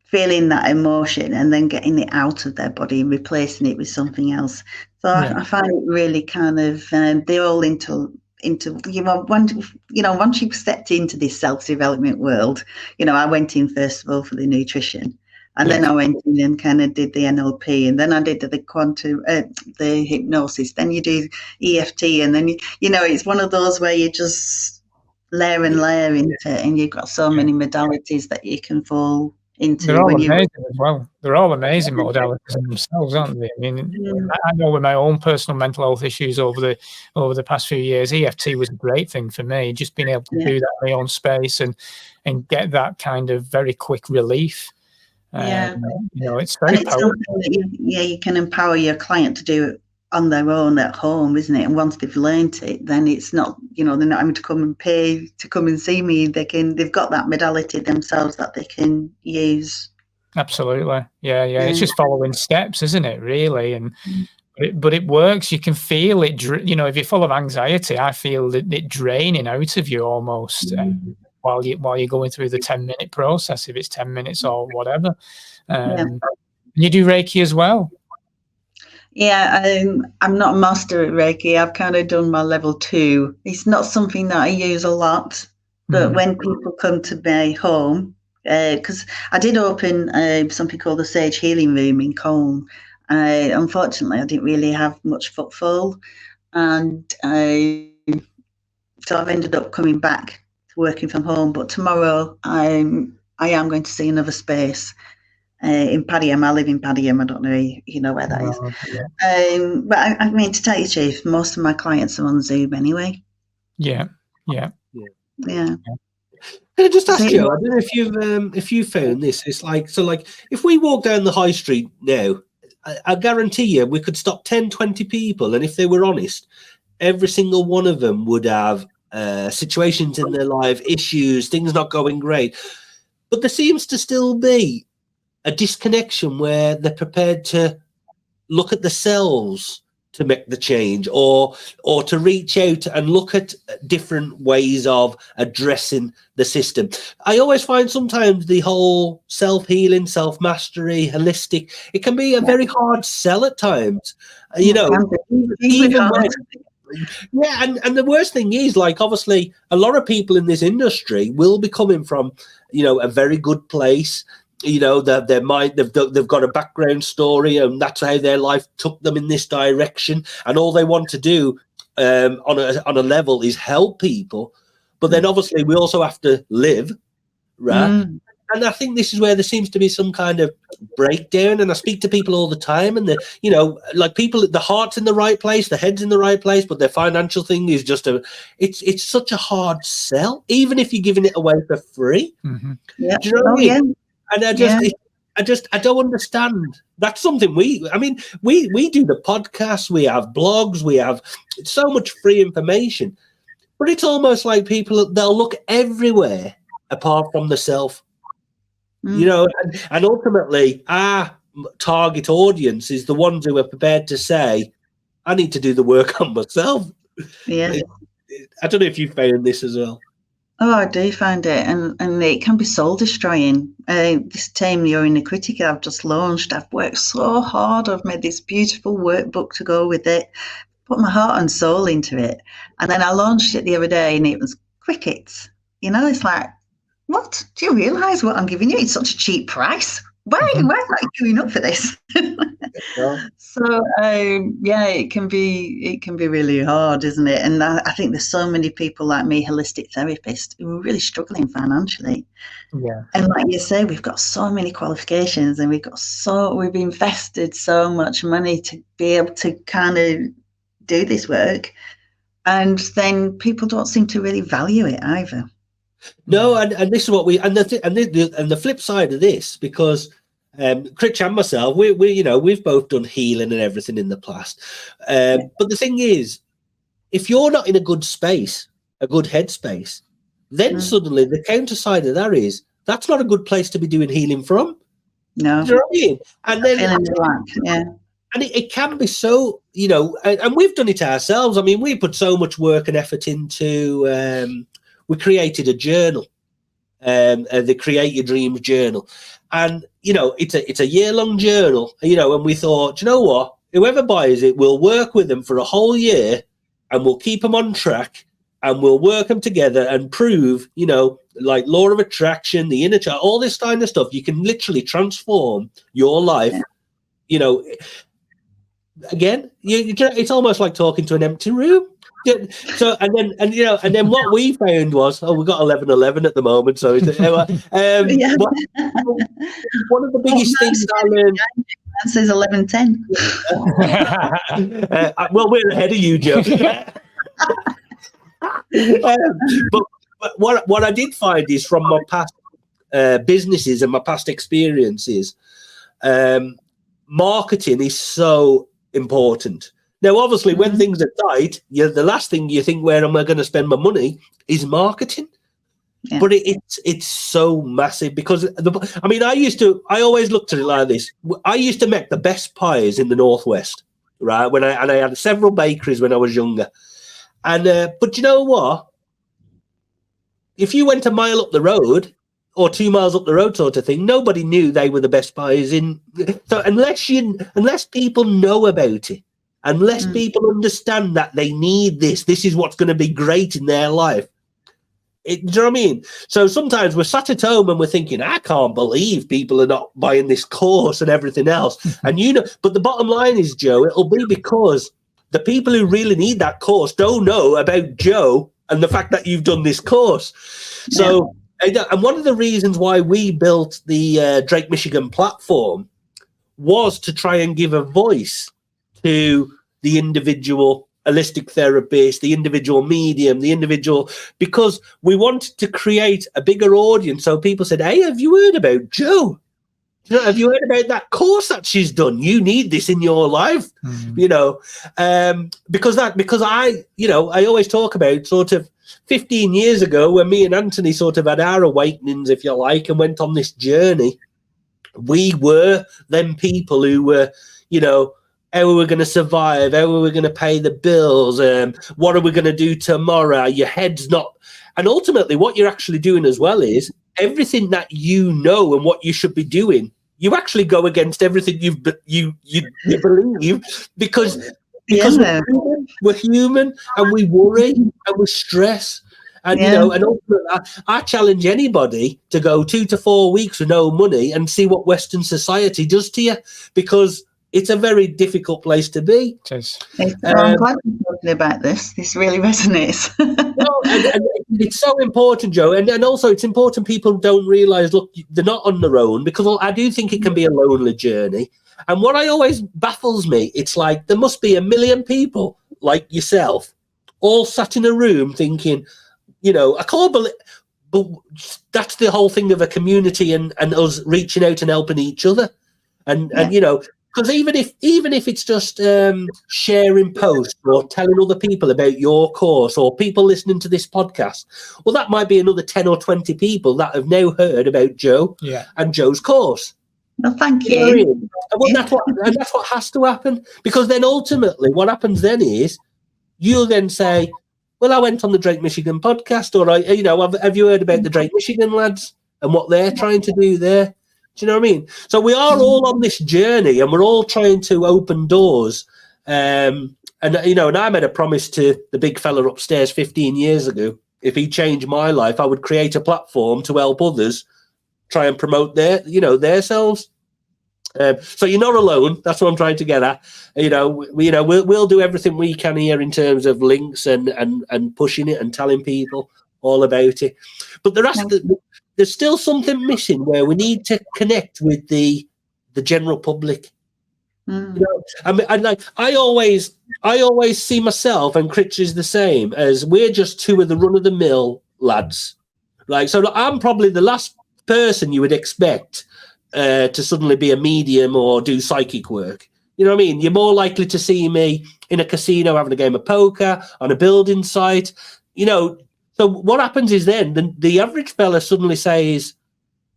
feeling that emotion and then getting it out of their body and replacing it with something else. So I find it really kind of they're all into once you've stepped into this self-development world, I went in first of all for the nutrition, and then I went in and kind of did the NLP, and then I did the quantum the hypnosis, then you do EFT, and then it's one of those where you just layer and layer into it, and you've got so many modalities that you can fall into. They're all amazing as well. They're all amazing modalities in themselves, aren't they? I mean, I know with my own personal mental health issues over the past few years, EFT was a great thing for me. Just being able to do that in my own space and get that kind of very quick relief. It's very powerful. You can empower your client to do it on their own at home, isn't it? And once they've learned it, then it's not, they're not having to come and pay to come and see me. They've got that modality themselves that they can use. Absolutely. Yeah. It's just following steps, isn't it, really? And but it works. You can feel it, if you're full of anxiety, I feel it draining out of you almost while you're going through the 10-minute process, if it's 10 minutes or whatever. You do Reiki as well? Yeah, I'm not a master at Reiki. I've kind of done my level 2. It's not something that I use a lot, but when people come to my home, because I did open something called the Sage Healing Room in Colne. Unfortunately, I didn't really have much footfall, and so I've ended up coming back to working from home. But tomorrow, I am going to see another space. In Padiham. I live in Padiham. I don't know if you know where that is. But I mean, to tell you the truth, most of my clients are on Zoom anyway. Yeah. Can I just ask you? I don't know if you found this. It's like if we walk down the high street now, I guarantee you we could stop 10, 20 people, and if they were honest, every single one of them would have situations in their life, issues, things not going great, but there seems to still be a disconnection where they're prepared to look at themselves to make the change, or to reach out and look at different ways of addressing the system. I always find sometimes the whole self-healing, self-mastery, holistic, it can be a very hard sell at times. Even Yeah, and the worst thing is, like, obviously, a lot of people in this industry will be coming from, a very good place. Their mind, they've got a background story, and that's how their life took them in this direction. And all they want to do, on a level, is help people. But then, obviously, we also have to live, right? Mm. And I think this is where there seems to be some kind of breakdown. And I speak to people all the time, and like people, the heart's in the right place, the head's in the right place, but their financial thing is just it's such a hard sell, even if you're giving it away for free. Mm-hmm. Yeah. Do you know what I mean? Yeah. And I don't understand. That's something we do the podcast, we have blogs, we have so much free information, but it's almost like people, they'll look everywhere apart from the self. And ultimately our target audience is the ones who are prepared to say, I need to do the work on myself. Yeah. I don't know if you found this as well. Oh, I do find it, and it can be soul destroying. This TAME, Your Inner Critic, I've just launched. I've worked so hard. I've made this beautiful workbook to go with it, put my heart and soul into it, and then I launched it the other day, and it was crickets. It's like, what? Do you realise what I'm giving you? It's such a cheap price. Why am I queuing up for this? So it can be really hard, isn't it? And I think there's so many people like me, holistic therapists, who are really struggling financially. Yeah. And like you say, we've got so many qualifications, and we've invested so much money to be able to kind of do this work, and then people don't seem to really value it either. No, and this is what the flip side of this, because Critch and myself, we've both done healing and everything in the past. But the thing is, if you're not in a good space, a good headspace, then suddenly the counter side of that is that's not a good place to be doing healing from. No. Do you know what I mean? And then and it can be so, and we've done it ourselves. I mean, we put so much work and effort into. We created a journal, the Create Your Dreams journal. And, it's a year-long journal, and we thought, you know what? Whoever buys it, we'll work with them for a whole year, and we'll keep them on track, and we'll work them together and prove, like law of attraction, the inner child, all this kind of stuff. You can literally transform your life, Again, it's almost like talking to an empty room. So and then what we found was, we've got 11:11 at the moment. So one of the biggest things I learned. That says 11:10. Well, we're ahead of you, Joe. But what I did find is, from my past businesses and my past experiences, marketing is so important. Now, obviously, when things are tight, the last thing you think, where am I going to spend my money, is marketing. Yeah. But it's so massive, because I always looked at it like this. I used to make the best pies in the Northwest, right? I had several bakeries when I was younger, and but you know what? If you went a mile up the road or 2 miles up the road, sort of thing, nobody knew they were the best pies in. So unless people know about it, unless people understand that they need this is what's going to be great in their life. Do you know what I mean? So sometimes we're sat at home and we're thinking, I can't believe people are not buying this course and everything else. And but the bottom line is, Joe, it'll be because the people who really need that course don't know about Joe and the fact that you've done this course. So, and one of the reasons why we built the Drake Michigan platform was to try and give a voice to the individual holistic therapist, the individual medium, because we wanted to create a bigger audience. So people said, hey, have you heard about Joe? Have you heard about that course that she's done? You need this in your life, because I always talk about sort of 15 years ago, when me and Anthony sort of had our awakenings, if you like, and went on this journey. We were them people who were, how are we going to survive? How are we going to pay the bills? What are we going to do tomorrow? Your head's not. And ultimately, what you're actually doing as well is everything that you know and what you should be doing. You actually go against everything you believe, because because Yeah. we're human and we worry and we stress. And, Yeah. and ultimately, I challenge anybody to go 2 to 4 weeks with no money and see what Western society does to you, because it's a very difficult place to be. It is. I'm glad you're talking about this. This really resonates. And it's so important, Joe. And also it's important people don't realise, look, they're not on their own, because I do think it can be a lonely journey. And what I always baffles me, it's like there must be 1 million people like yourself all sat in a room thinking, I can't believe, but that's the whole thing of a community and us reaching out and helping each other. And because even if it's just sharing posts or telling other people about your course, or people listening to this podcast, well, that might be another 10 or 20 people that have now heard about Joe and Joe's course. Well, thank you. Know what I mean? And that's what has to happen, because then ultimately what happens then is you'll then say, well, I went on the Drake Michigan podcast, or have you heard about the Drake Michigan lads and what they're trying to do there? Do you know what I mean? So we are all on this journey, and we're all trying to open doors. And I made a promise to the big fella upstairs 15 years ago. If he changed my life, I would create a platform to help others try and promote their selves. So you're not alone. That's what I'm trying to get at. We'll do everything we can here in terms of links and pushing it and telling people all about it. But there's still something missing where we need to connect with the general public. I always see myself, and Critch is the same, as we're just two of the run of the mill lads. Like, so I'm probably the last person you would expect to suddenly be a medium or do psychic work. You know what I mean? You're more likely to see me in a casino having a game of poker, on a building site. So what happens is then the average fella suddenly says,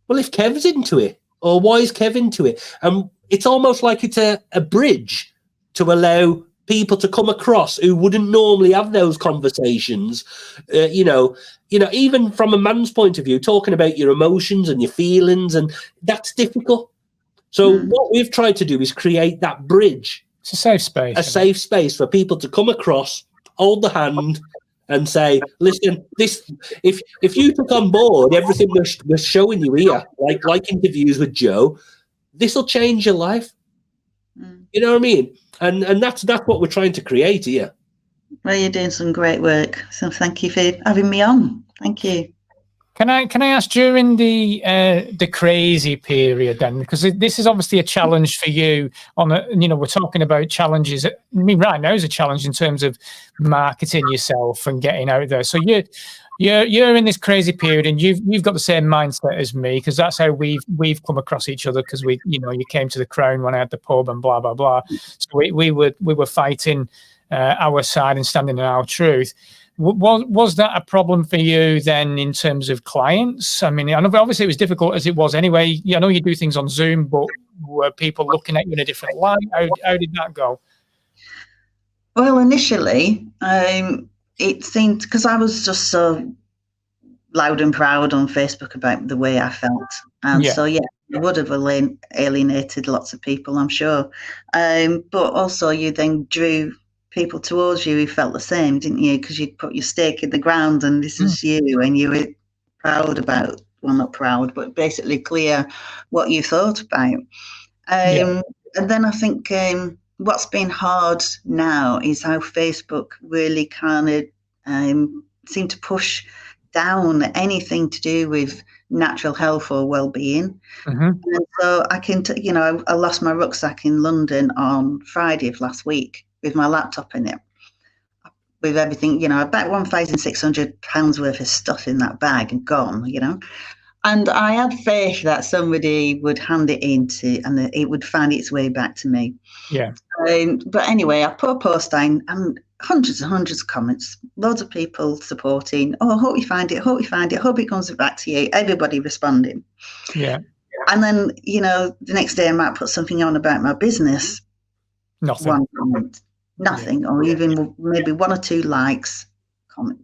well, if Kev's into it, or why is Kev into it? And it's almost like it's a bridge to allow people to come across who wouldn't normally have those conversations. Even from a man's point of view, talking about your emotions and your feelings, and that's difficult. So what we've tried to do is create that bridge. It's a safe space. A safe space for people to come across, hold the hand, and say, listen, if you took on board everything we're showing you here, like interviews with Joe, this will change your life. You know what I mean? And that's what we're trying to create here. Well, you're doing some great work. So thank you for having me on. Thank you. Can I ask, during the crazy period then, because this is obviously a challenge for you we're talking about challenges. I mean, right now is a challenge in terms of marketing yourself and getting out there. So you're in this crazy period, and you've got the same mindset as me, because that's how we've come across each other, because you came to the Crown when I had the pub and blah blah blah. So we were fighting our side and standing in our truth. Was that a problem for you then in terms of clients? I mean, obviously it was difficult as it was anyway. I know you do things on Zoom, but were people looking at you in a different light? How did that go? Well, initially, it seemed, because I was just so loud and proud on Facebook about the way I felt. And so, it would have alienated lots of people, I'm sure. But also you then drew people towards you who felt the same, didn't you? Because you'd put your stake in the ground, and this is you, and you were proud about, well, not proud, but basically clear what you thought about. And then I think what's been hard now is how Facebook really kind of seem to push down anything to do with natural health or well-being. And so I lost my rucksack in London on Friday of last week with my laptop in it, with everything, about £1,600 worth of stuff in that bag and gone, And I had faith that somebody would hand it and it would find its way back to me. Yeah. But anyway, I put a post in, and hundreds and hundreds of comments, loads of people supporting. Oh, I hope you find it, hope it comes back to you. Everybody responding. Yeah. And then, the next day I might put something on about my business. Nothing. One comment. Nothing, or even maybe one or two likes, comment.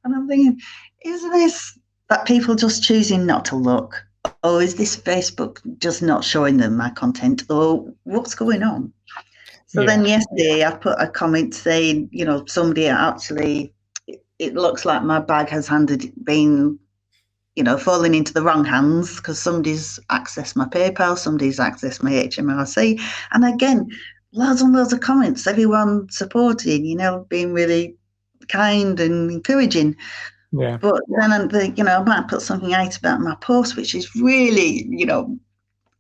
And I'm thinking, is this that people just choosing not to look? Or is this Facebook just not showing them my content? Or what's going on? So then yesterday I put a comment saying, somebody actually, it looks like my bag has been falling into the wrong hands because somebody's accessed my PayPal, somebody's accessed my HMRC. And again, loads and loads of comments, everyone supporting, being really kind and encouraging. Yeah. But then, I might put something out about my post, which is really,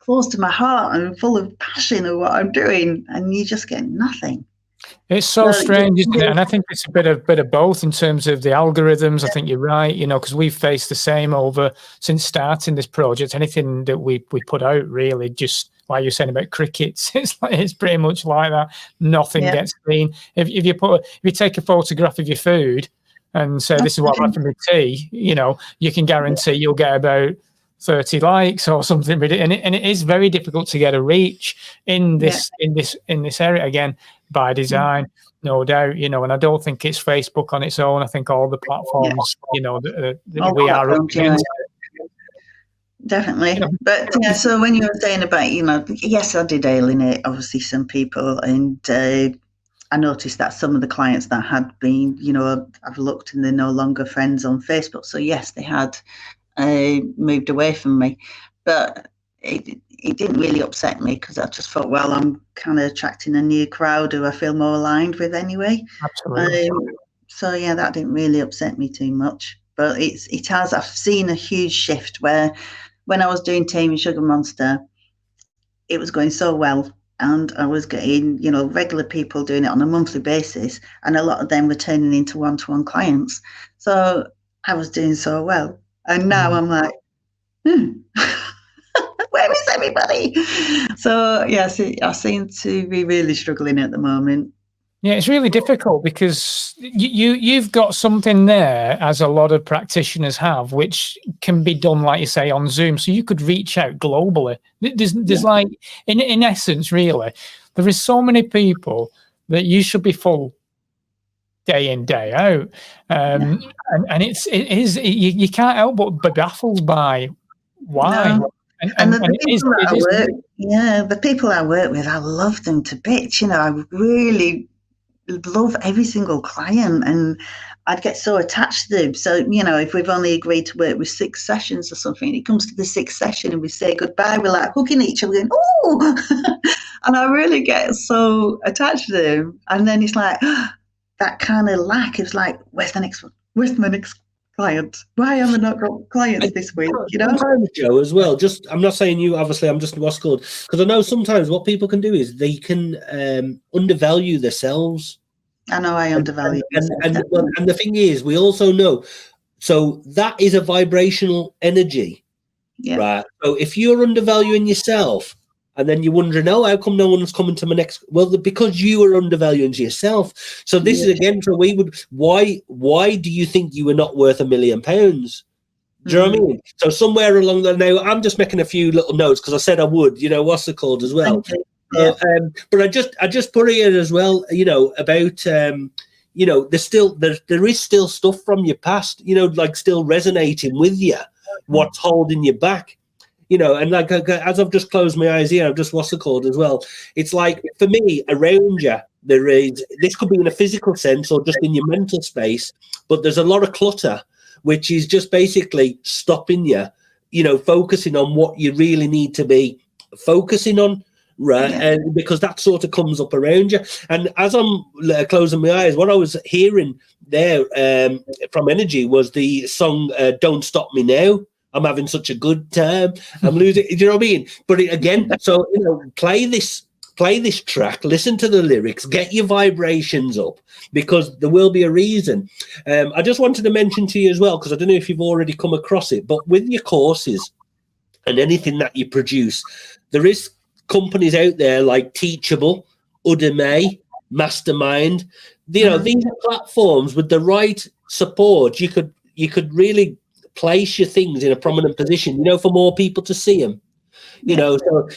close to my heart and full of passion of what I'm doing, and you just get nothing. It's so strange, isn't it? And I think it's a bit of both in terms of the algorithms. I think you're right, because we've faced the same since starting this project. Anything that we put out, really, just like you're saying about crickets, it's pretty much like that. Nothing gets seen. If you take a photograph of your food and say, this is what I'm having with tea, you can guarantee you'll get about 30 likes or something. And it is very difficult to get a reach in this area, again, by design, no doubt, and I don't think it's Facebook on its own. I think all the platforms, that we are up against. Definitely. But so when you were saying about, yes, I did alienate obviously some people, and I noticed that some of the clients that had been, I've looked and they're no longer friends on Facebook. So yes, they had moved away from me, but it didn't really upset me because I just thought, well, I'm kind of attracting a new crowd who I feel more aligned with anyway. Absolutely. So yeah, that didn't really upset me too much. But I've seen a huge shift where when I was doing TAME and Sugar Monster, it was going so well. And I was getting, regular people doing it on a monthly basis. And a lot of them were turning into one-to-one clients. So I was doing so well. And now I'm like, where is everybody? So, yes, I seem to be really struggling at the moment. Yeah, it's really difficult because you've got something there, as a lot of practitioners have, which can be done, like you say, on Zoom. So you could reach out globally. There's like, in essence, really, there is so many people that you should be full day in, day out. And you can't help but be baffled by why. No. And the people I work with, I love them to bits. I really love every single client, and I'd get so attached to them. So, if we've only agreed to work with 6 sessions or something, it comes to the 6th session and we say goodbye, we're like hugging each other, going, oh, and I really get so attached to them. And then it's like that kind of lack. It's like, where's the next one? Where's my next client? Why have I not got clients this week? Sometimes, Joe, as well. I'm not saying you. Obviously, I'm just what's called, because I know sometimes what people can do is they can undervalue themselves. I know I undervalue. And the thing is, we also know. So that is a vibrational energy, right? So if you're undervaluing yourself, and then you're wondering, oh, how come no one's coming to my next? Well, because you are undervaluing yourself. So this is again, so why do you think you were not worth £1 million? Do you know what I mean? So somewhere along the now, I'm just making a few little notes because I said I would, what's it called as well. But I just put it as well, about there is still stuff from your past, like still resonating with you, what's holding you back. And like as I've just closed my eyes here, I've just what's it called as well. It's like for me, around you, there is. This could be in a physical sense or just in your mental space, but there's a lot of clutter, which is just basically stopping you, focusing on what you really need to be focusing on, right? And because that sort of comes up around you. And as I'm closing my eyes, what I was hearing there from energy was the song "Don't Stop Me Now." I'm having such a good time. I'm losing. Do you know what I mean? But again, so play this track, listen to the lyrics, get your vibrations up, because there will be a reason. I just wanted to mention to you as well, because I don't know if you've already come across it, but with your courses and anything that you produce, there is companies out there like Teachable, Udemy, Mastermind. These are platforms with the right support. You could really place your things in a prominent position, for more people to see them. So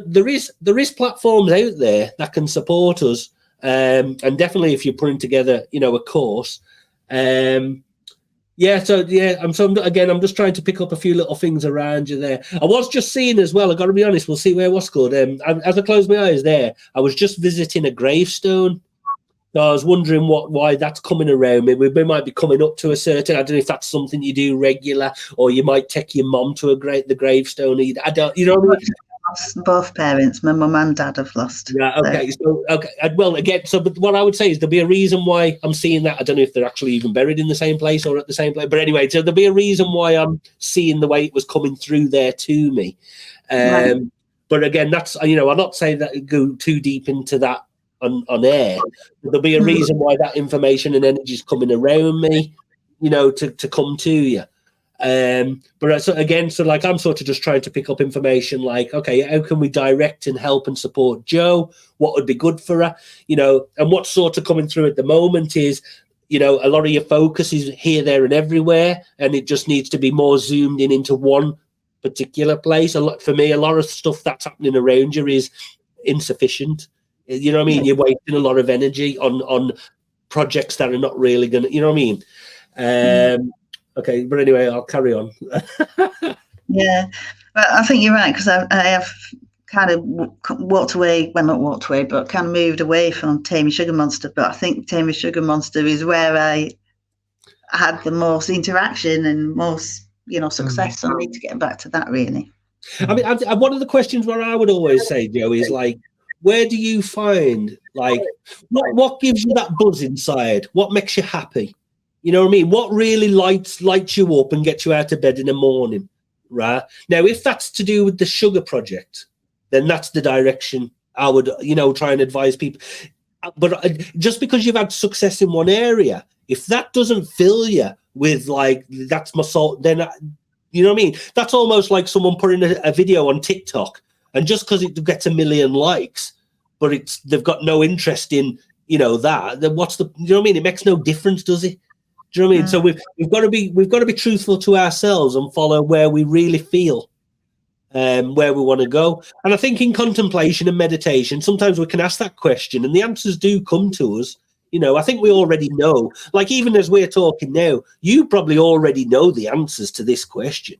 there is platforms out there that can support us, and definitely if you're putting together, a course, Yeah, I'm just trying to pick up a few little things around you there. I was just seeing as well, I got to be honest, we'll see where what's good. As I closed my eyes there, I was just visiting a gravestone. So I was wondering why that's coming around me. We might be coming up to a certain, I don't know if that's something you do regular, or you might take your mom to the gravestone. I don't, you know what I mean? Lost both parents. My mum and dad have lost. Yeah, okay. So, okay. Well, again, but what I would say is there'll be a reason why I'm seeing that. I don't know if they're actually even buried in the same place or at the same place. But anyway, so there'll be a reason why I'm seeing the way it was coming through there to me. Right. But again, that's, I'm not saying that go too deep into that on air. But there'll be a reason why that information and energy is coming around me, to come to you. But so like I'm sort of just trying to pick up information like, okay, how can we direct and help and support Jo? What would be good for her? And what's sort of coming through at the moment is, a lot of your focus is here, there, and everywhere, and it just needs to be more zoomed in into one particular place. For me, a lot of stuff that's happening around you is insufficient. You know what I mean? You're wasting a lot of energy on projects that are not really going to, you know what I mean? Okay, but anyway, I'll carry on. Yeah, but I think you're right, because I have kind of walked away, well, not walked away, but kind of moved away from TAME Sugar Monster. But I think TAME Sugar Monster is where I had the most interaction and most, success. So I need to get back to that, really. I mean, one of the questions where I would always say, Jo, is like, where do you find, like, what gives you that buzz inside? What makes you happy? You know what I mean? What really lights you up and gets you out of bed in the morning, right? Now, if that's to do with the sugar project, then that's the direction I would, try and advise people. But just because you've had success in one area, if that doesn't fill you with like, that's my soul, then, you know what I mean? That's almost like someone putting a video on TikTok, and just because it gets 1 million likes, but they've got no interest in, that, then what's the, you know what I mean? It makes no difference, does it? Do you know what I mean? So we've got to be truthful to ourselves and follow where we really feel, where we want to go. And I think in contemplation and meditation, sometimes we can ask that question, and the answers do come to us. I think we already know. Like even as we're talking now, you probably already know the answers to this question.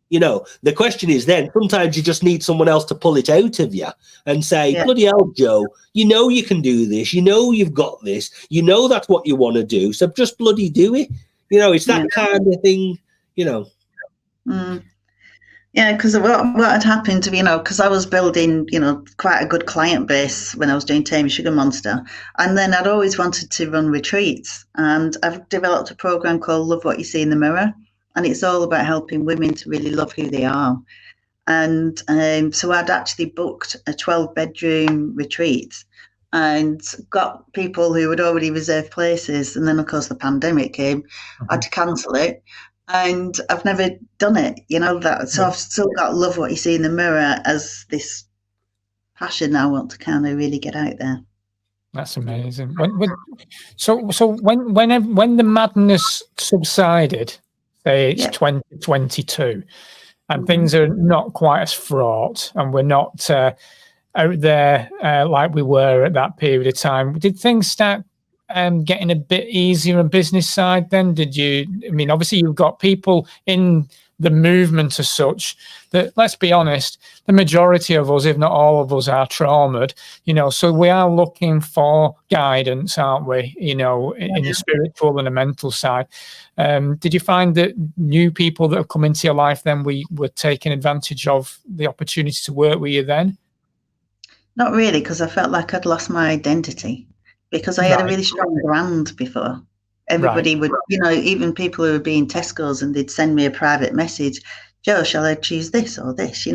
The question is then sometimes you just need someone else to pull it out of you and say, bloody hell, Jo, you can do this. You've got this. That's what you want to do. So just bloody do it. It's that kind of thing, Yeah, because what had happened to me, because I was building, quite a good client base when I was doing TAME Sugar Monster. And then I'd always wanted to run retreats. And I've developed a program called Love What You See in the Mirror. And it's all about helping women to really love who they are. And so I'd actually booked a 12-bedroom retreat and got people who had already reserved places. And then, of course, the pandemic came. I had to cancel it. And I've never done it, so I've still got Love What You See in the Mirror as this passion I want to kind of really get out there. That's amazing. So when the madness subsided, say it's 2022, and things are not quite as fraught, and we're not out there like we were at that period of time, did things start getting a bit easier on business side then? Obviously you've got people in the movement as such that, let's be honest, the majority of us, if not all of us, are traumatized, so we are looking for guidance, aren't we, in the spiritual and the mental side. Did you find that new people that have come into your life then were taking advantage of the opportunity to work with you then? Not really, because I felt like I'd lost my identity. Because I had a really strong brand before. Everybody would, even people who would be in Tesco's and they'd send me a private message, Jo, shall I choose this or this?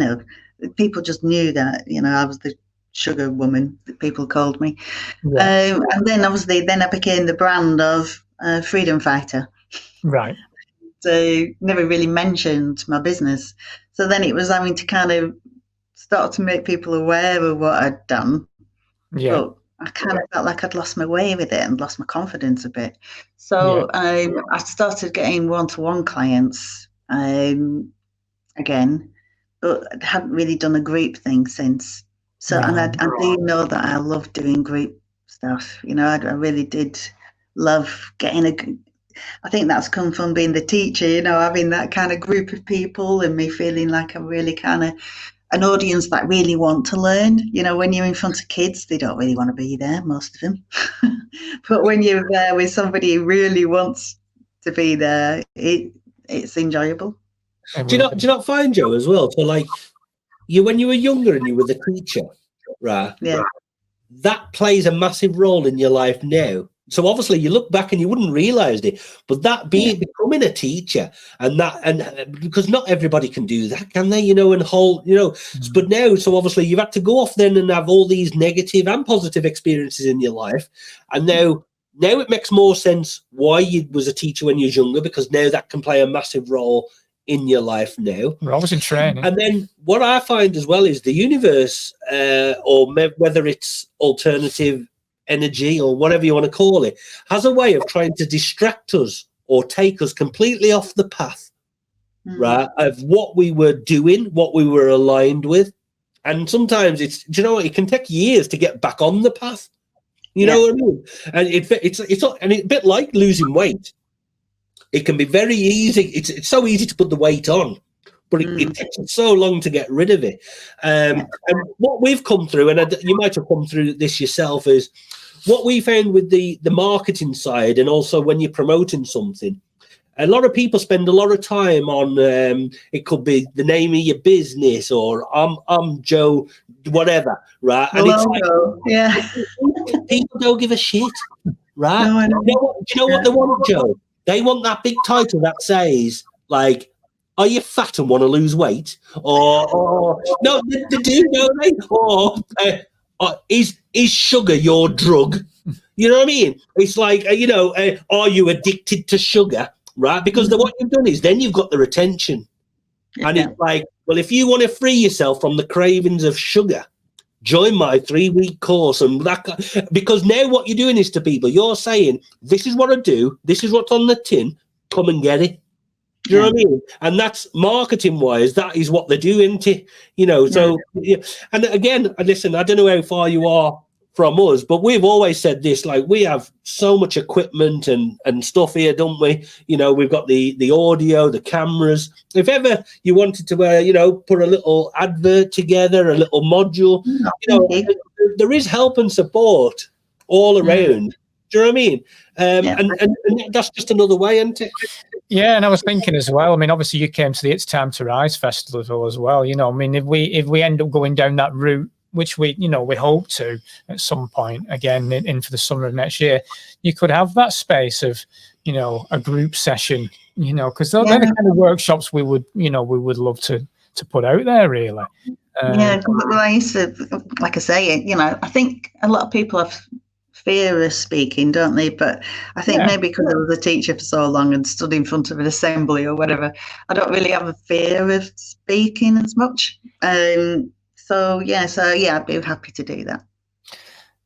People just knew that, I was the sugar woman that people called me. And then obviously, I became the brand of freedom fighter. Right. So never really mentioned my business. So then it was having to kind of start to make people aware of what I'd done. Yeah. But I kind of felt like I'd lost my way with it and lost my confidence a bit. So I started getting one-to-one clients again, but I hadn't really done a group thing since. So, and I do know that I love doing group stuff. I really did love getting I think that's come from being the teacher, you know, having that kind of group of people and me feeling like I'm really kind of an audience that really want to learn. You know, when you're in front of kids, they don't really want to be there, most of them. But when you're there with somebody who really wants to be there, it's enjoyable. Do you not find, Joe, as well? So, like, when you were younger and you were the teacher, right? Yeah. That plays a massive role in your life now. So obviously you look back and you wouldn't realize it, but that becoming a teacher and because not everybody can do that, can they? You know, and but now, so obviously you've had to go off then and have all these negative and positive experiences in your life. And now it makes more sense why you was a teacher when you was younger, because now that can play a massive role in your life now. We're always in training. And then what I find as well is the universe, or whether it's alternative energy or whatever you want to call it, has a way of trying to distract us or take us completely off the path, right, of what we were doing, what we were aligned with. And sometimes it can take years to get back on the path. You know what I mean? And it's a bit like losing weight. It can be very easy. It's so easy to put the weight on, but it takes so long to get rid of it. And what we've come through, and you might have come through this yourself, is what we found with the marketing side, and also when you're promoting something. A lot of people spend a lot of time on it could be the name of your business, or I'm Joe, whatever, right? And people don't give a shit, right? No, I know. Do you know what they want, Joe? They want that big title that says, like, are you fat and want to lose weight? Or no, they do, don't they? Or is sugar your drug? You know what I mean? It's like, are you addicted to sugar? Right? Because what you've done is then you've got their attention. And it's like, well, if you want to free yourself from the cravings of sugar, join my 3-week course. And because now what you're doing is to people, you're saying, this is what I do, this is what's on the tin, come and get it. Do you know what I mean? And that's marketing wise, that is what they're doing to, so, and again, listen, I don't know how far you are from us, but we've always said this, like, we have so much equipment and stuff here, don't we? We've got the audio, the cameras. If ever you wanted to, put a little advert together, a little module, there is help and support all around. Do you know what I mean? And that's just another way, isn't it? Yeah, and I was thinking as well. I mean, obviously, you came to the It's Time to Rise festival as well. I mean, if we end up going down that route, which we hope to at some point again in for the summer of next year, you could have that space of a group session, because they're the kind of workshops we would love to put out there, really. Well, I used to, like I say, I think a lot of people have fear of speaking, don't they? But I think maybe because I was a teacher for so long and stood in front of an assembly or whatever, I don't really have a fear of speaking as much. So I'd be happy to do that.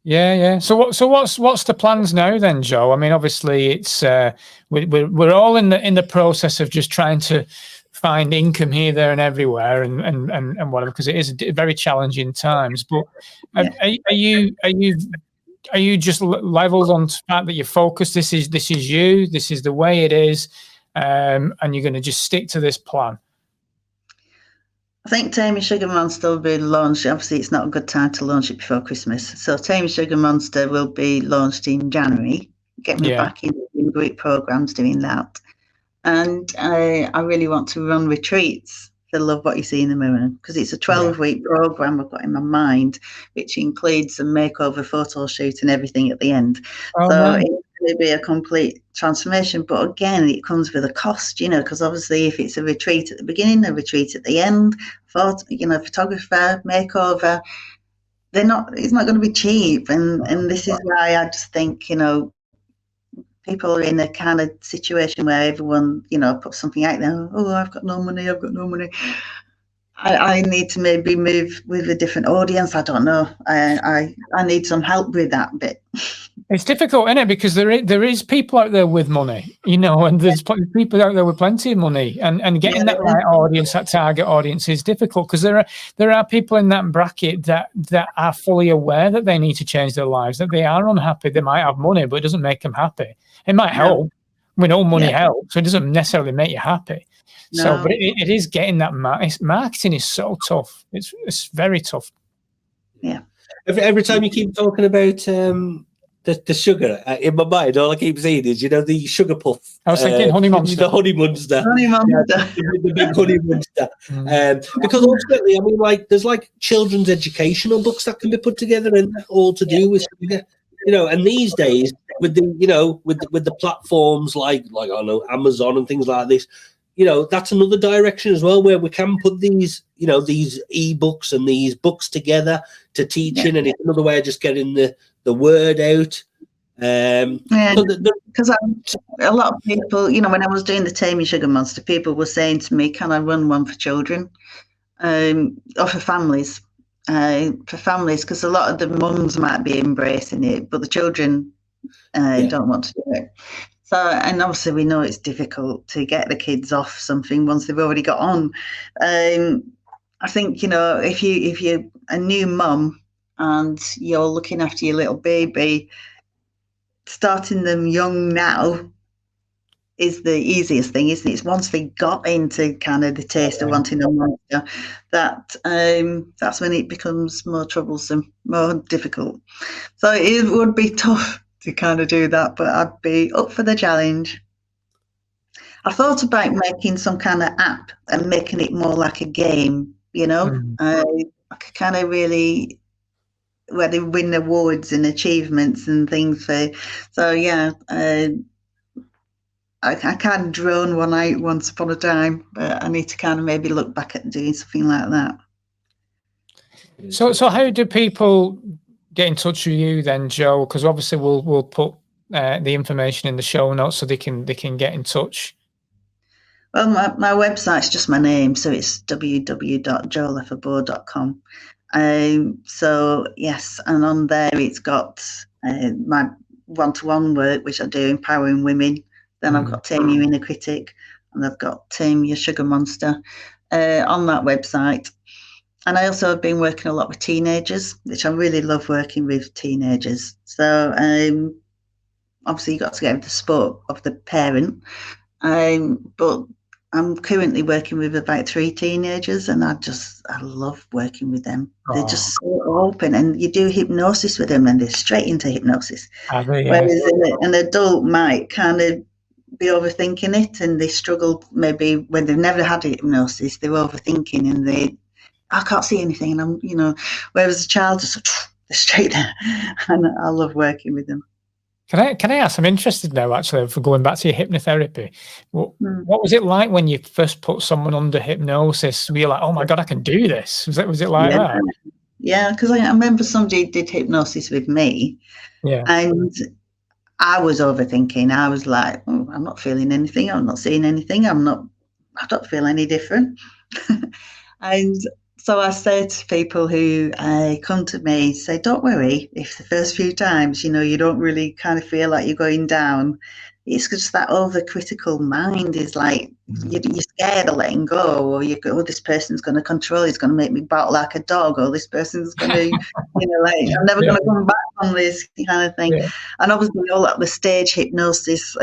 Yeah. So what's the plans now then, Joe? I mean, obviously it's we're all in the process of just trying to find income here, there, and everywhere, and whatever, because it is very challenging times. But are you just leveled on the fact that you're focused? This is you. This is the way it is, and you're going to just stick to this plan. I think TAME Sugar Monster will be launched. Obviously, it's not a good time to launch it before Christmas. So TAME Sugar Monster will be launched in January. Get me back in group programs doing that. And I really want to run retreats for Love What You See in the Mirror, because it's a 12-week program I've got in my mind, which includes a makeover photo shoot and everything at the end. It's going to be a complete transformation. But again, it comes with a cost, because obviously if it's a retreat at the beginning, a retreat at the end, photographer, makeover, it's not going to be cheap. And this is why I just think, people are in a kind of situation where everyone, puts something out there. Oh, I've got no money. I need to maybe move with a different audience. I don't know. I need some help with that bit. It's difficult, isn't it? Because there is people out there with money, and there's people out there with plenty of money, and getting that right audience, that target audience, is difficult, because there are people in that bracket that are fully aware that they need to change their lives, that they are unhappy. They might have money, but it doesn't make them happy. It might help, We know money helps, so it doesn't necessarily make you happy. So, but it is getting that marketing is so tough. It's very tough. Yeah. Every time you keep talking about the sugar, in my mind, all I keep seeing is, the sugar puff. I was thinking Honey Monster. The Honey Monster. Honey Monster. The big Honey Monster. Because ultimately, I mean, like, there's like children's educational books that can be put together and all to do with sugar. And these days with the with the platforms like I don't know, Amazon and things like this, that's another direction as well, where we can put these these ebooks and these books together to teaching, and it's another way of just getting the word out. Because a lot of people, when I was doing the TAME Sugar Monster, people were saying to me, "Can I run one for children, or for families?" Because a lot of the mums might be embracing it, but the children don't want to do it. So, and obviously we know it's difficult to get the kids off something once they've already got on. I think, if you're a new mum and you're looking after your little baby, starting them young now is the easiest thing, isn't it? It's once they got into kind of the taste of wanting a monster, that's when it becomes more troublesome, more difficult. So it would be tough to kind of do that, but I'd be up for the challenge. I thought about making some kind of app and making it more like a game, I could kind of really, where they win awards and achievements and things I kind of drone one out once upon a time, but I need to kind of maybe look back at doing something like that. So how do people get in touch with you then, Joe? Because obviously we'll put the information in the show notes so they can get in touch. Well, my website's just my name, so it's www.joeleffabore.com. So yes, and on there it's got my one-to-one work, which I do empowering women. Then I've got Tame Your Inner Critic, and I've got Tame Your Sugar Monster on that website. And I also have been working a lot with teenagers, which I really love working with teenagers. So obviously you've got to get the support of the parent. But I'm currently working with about 3 teenagers, and I love working with them. They're just so open, and you do hypnosis with them and they're straight into hypnosis. Whereas an adult might kind of be overthinking it, and they struggle maybe when they've never had hypnosis, they're overthinking and I can't see anything, and I'm, whereas a child just they're straight there, and I love working with them. Can I ask? I'm interested now, actually, for going back to your hypnotherapy. What was it like when you first put someone under hypnosis? Were you like, oh my God, I can do this? Was it like that? Yeah, because I remember somebody did hypnosis with me, and I was overthinking. I was like, I'm not feeling anything. I'm not seeing anything. I don't feel any different. And so I say to people who come to me, say, don't worry if the first few times, you don't really kind of feel like you're going down. It's just that overcritical mind is like, you're scared of letting go, or you go, this person's going to control, he's going to make me bark like a dog, or this person's going to, I'm never going to come back on this kind of thing. Yeah. And obviously all that the stage hypnosis,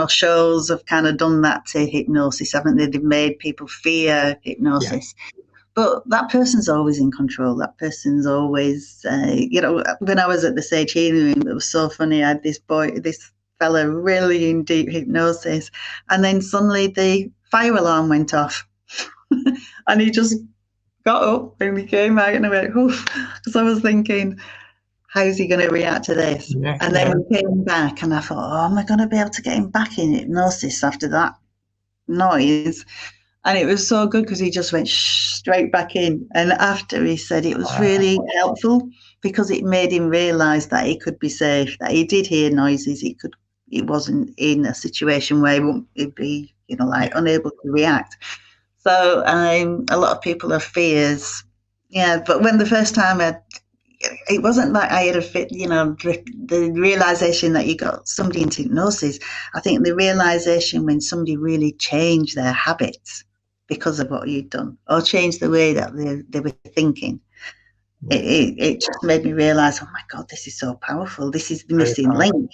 shows have kind of done that to hypnosis, haven't they? They've made people fear hypnosis. Yeah. But that person's always in control. That person's always, when I was at the Sage Healing Room, it was so funny. I had this fella really in deep hypnosis, and then suddenly the fire alarm went off. And he just got up and he came out, and I went, oof, because I was thinking, how's he going to react to this? Yeah, and then we came back, and I thought, oh, am I going to be able to get him back in hypnosis after that noise? And it was so good because he just went straight back in. And after, he said it was really helpful because it made him realise that he could be safe, that he did hear noises. He wasn't in a situation where he'd be, unable to react. So a lot of people have fears. Yeah, but when the first time it wasn't like I had a fit, the realisation that you got somebody into hypnosis. I think the realisation when somebody really changed their habits because of what you'd done, or changed the way that they were thinking. It just made me realise, oh my God, this is so powerful. This is the missing link.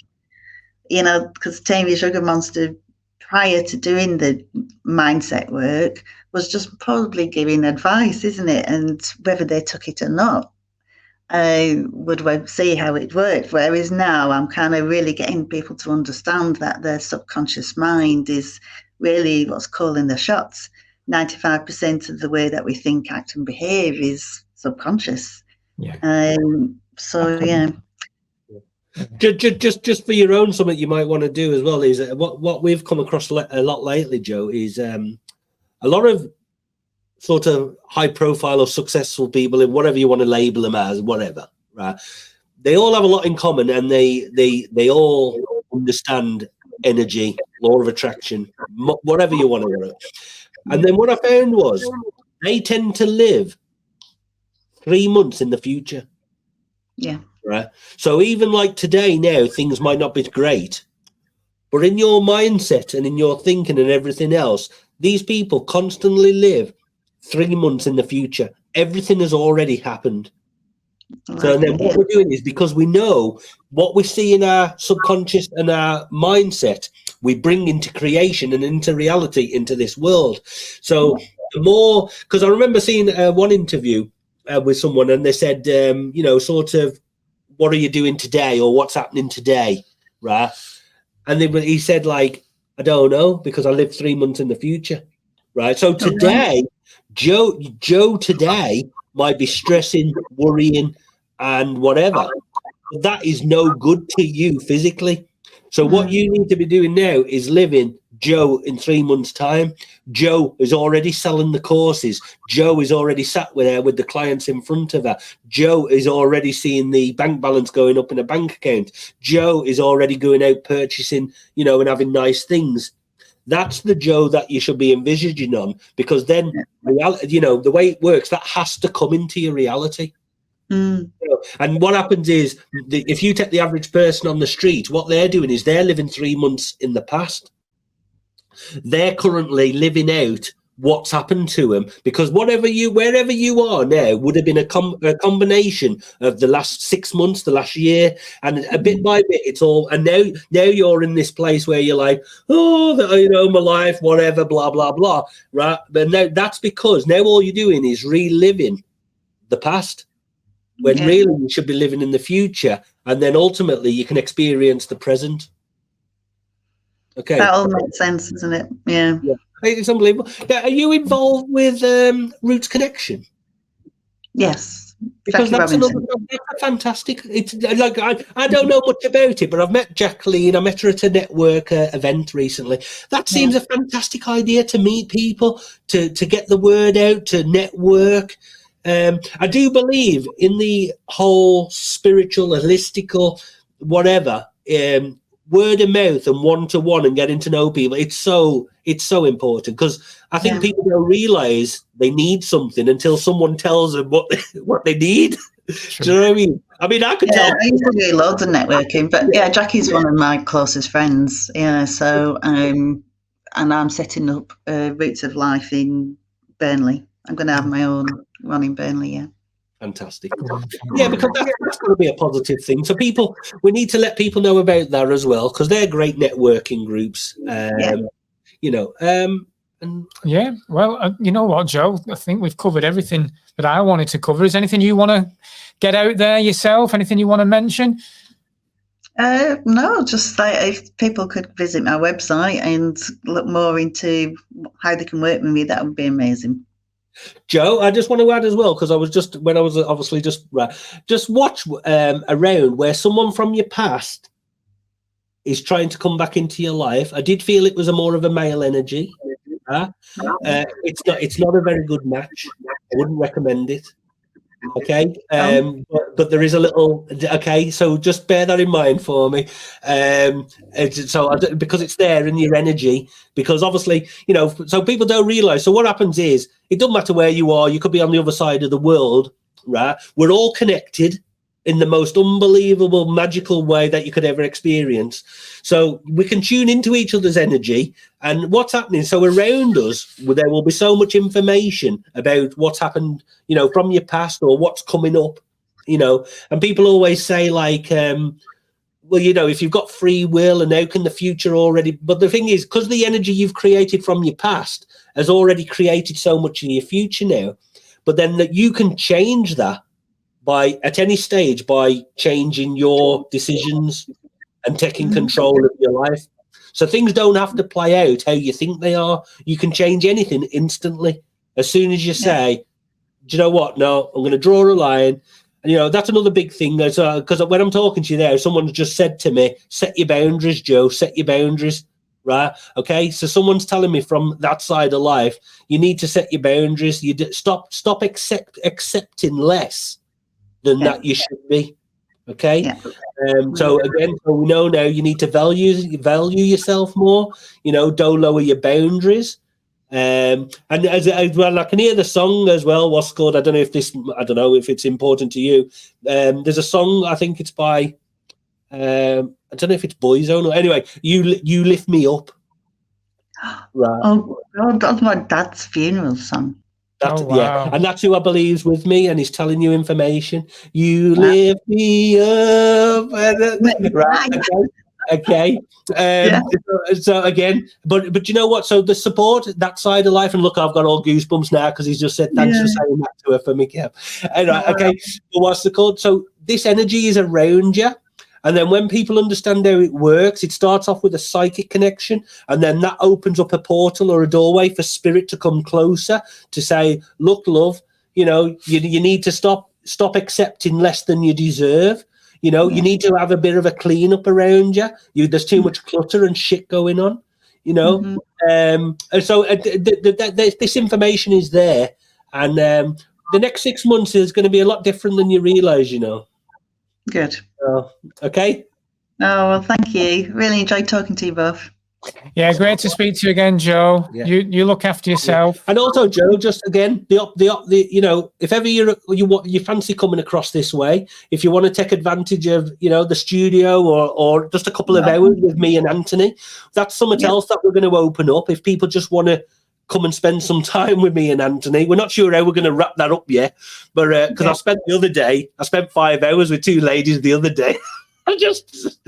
because Tammy Sugar Monster, prior to doing the mindset work, was just probably giving advice, isn't it? And whether they took it or not, I would see how it worked. Whereas now I'm kind of really getting people to understand that their subconscious mind is really what's calling the shots. 95% of the way that we think, act, and behave is subconscious. Yeah. So yeah. Just for your own, something you might want to do as well is what we've come across a lot lately, Joe, is a lot of sort of high profile or successful people, in whatever you want to label them as, whatever, right? They all have a lot in common, and they all understand energy, law of attraction, whatever you want to do. And then what I found was they tend to live 3 months in the future. Yeah. Right. So even like today, now things might not be great, but in your mindset and in your thinking and everything else, these people constantly live 3 months in the future. Everything has already happened. So then what we're doing is, because we know what we see in our subconscious and our mindset, we bring into creation and into reality, into this world. So the more, because I remember seeing one interview with someone, and they said, sort of, what are you doing today, or what's happening today, right? And he said, like, I don't know, because I live 3 months in the future, right? So today, Joe today might be stressing, worrying, and whatever. But that is no good to you physically. So what you need to be doing now is living Joe in 3 months' time. Joe is already selling the courses. Joe is already sat there with the clients in front of her. Joe is already seeing the bank balance going up in a bank account. Joe is already going out purchasing, and having nice things. That's the Joe that you should be envisaging on, because then reality, the way it works, that has to come into your reality. And what happens is, if you take the average person on the street, what they're doing is they're living 3 months in the past. They're currently living out what's happened to them, because wherever you are now would have been a combination of the last 6 months, the last year, and a bit by bit it's all. And now you're in this place where you're like, my life, whatever, blah blah blah, right? But now that's because now all you're doing is reliving the past, when really you should be living in the future, and then ultimately you can experience the present. Okay, that all makes sense, doesn't it? Yeah. It's unbelievable. Now, are you involved with Roots Connection? Yes, because that's a fantastic. It's like I don't know much about it, but I've met Jacqueline. I met her at a network event recently. That seems a fantastic idea, to meet people, to get the word out, to network. I do believe in the whole spiritual, holistical, whatever, word of mouth and one-to-one and getting to know people. It's so important, because I think people don't realize they need something until someone tells them what they need. Do you know what I mean? I could tell. I used to do loads of networking, but Jackie's one of my closest friends. Yeah, so and I'm setting up Roots of Life in Burnley. I'm going to have my own one in Burnley. Yeah. Fantastic. Yeah, because that's going to be a positive thing. So we need to let people know about that as well, because they're great networking groups. And well, you know what, Joe? I think we've covered everything that I wanted to cover. Is anything you want to get out there yourself? Anything you want to mention? No, just if people could visit my website and look more into how they can work with me, that would be amazing. Joe, I just want to add as well, because I was just watch around where someone from your past is trying to come back into your life. I did feel it was more of a male energy. It's not a very good match. I wouldn't recommend it. Okay, but there is a little. Okay, so just bear that in mind for me. Because it's there in your energy. Because obviously, so people don't realize. So what happens is, it doesn't matter where you are. You could be on the other side of the world, right? We're all connected in the most unbelievable, magical way that you could ever experience. So we can tune into each other's energy and what's happening. So around us, there will be so much information about what's happened, from your past or what's coming up, and people always say, like, well, you know, if you've got free will, and how can the future already? But the thing is, because the energy you've created from your past has already created so much in your future now, but then that you can change that by at any stage by changing your decisions and taking control of your life. So things don't have to play out how you think they are. You can change anything instantly. As soon as you say, do you know what? No, I'm going to draw a line. And, you know, that's another big thing. Because when I'm talking to you there, someone's just said to me, set your boundaries, Joe, set your boundaries. Right? Okay. So someone's telling me from that side of life, you need to set your boundaries. You stop accepting less than that you should be. Okay. So again, so we know now you need to value yourself more. You know, don't lower your boundaries. And as well, I can hear the song as well. What's called? I don't know if it's important to you. There's a song. I think it's by. I don't know if it's Boyzone or anyway. You lift me up. Right. Oh, that's my dad's funeral song. Yeah, and that's who I believe is with me, and he's telling you information. You lift me up, right? Okay. So again, but you know what? So the support, that side of life, and look, I've got all goosebumps now because he's just said thanks for saying that to her for me, Kev. Anyway, okay. So what's the code? So this energy is around you. And then when people understand how it works, it starts off with a psychic connection, and then that opens up a portal or a doorway for spirit to come closer to say, look, love, you know, you need to stop accepting less than you deserve. You know, you need to have a bit of a cleanup around you. There's too much clutter and shit going on, you know. And so this information is there. And the next 6 months is going to be a lot different than you realise, you know. Good. Okay. Oh, well, thank you. Really enjoyed talking to you both. Yeah, great to speak to you again, Joe. Yeah. You look after yourself. And also, Joe, just again, the you know, if ever you fancy coming across this way, if you want to take advantage of, you know, the studio or just a couple of hours with me and Anthony, that's something else that we're going to open up. If people just want to come and spend some time with me and Anthony, we're not sure how we're going to wrap that up yet, but because I spent 5 hours with 2 ladies the other day. I just,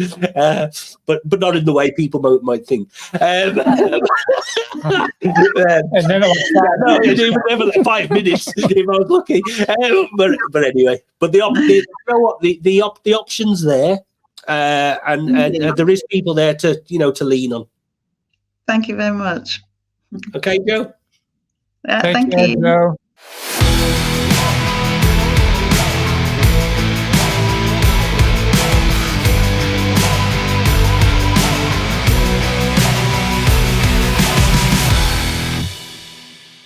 but not in the way people might think. And then never like 5 minutes if I was lucky. But anyway, but you know what, the options there, and there is people there to lean on. Thank you very much. Okay, Joe. Thank you. Joe.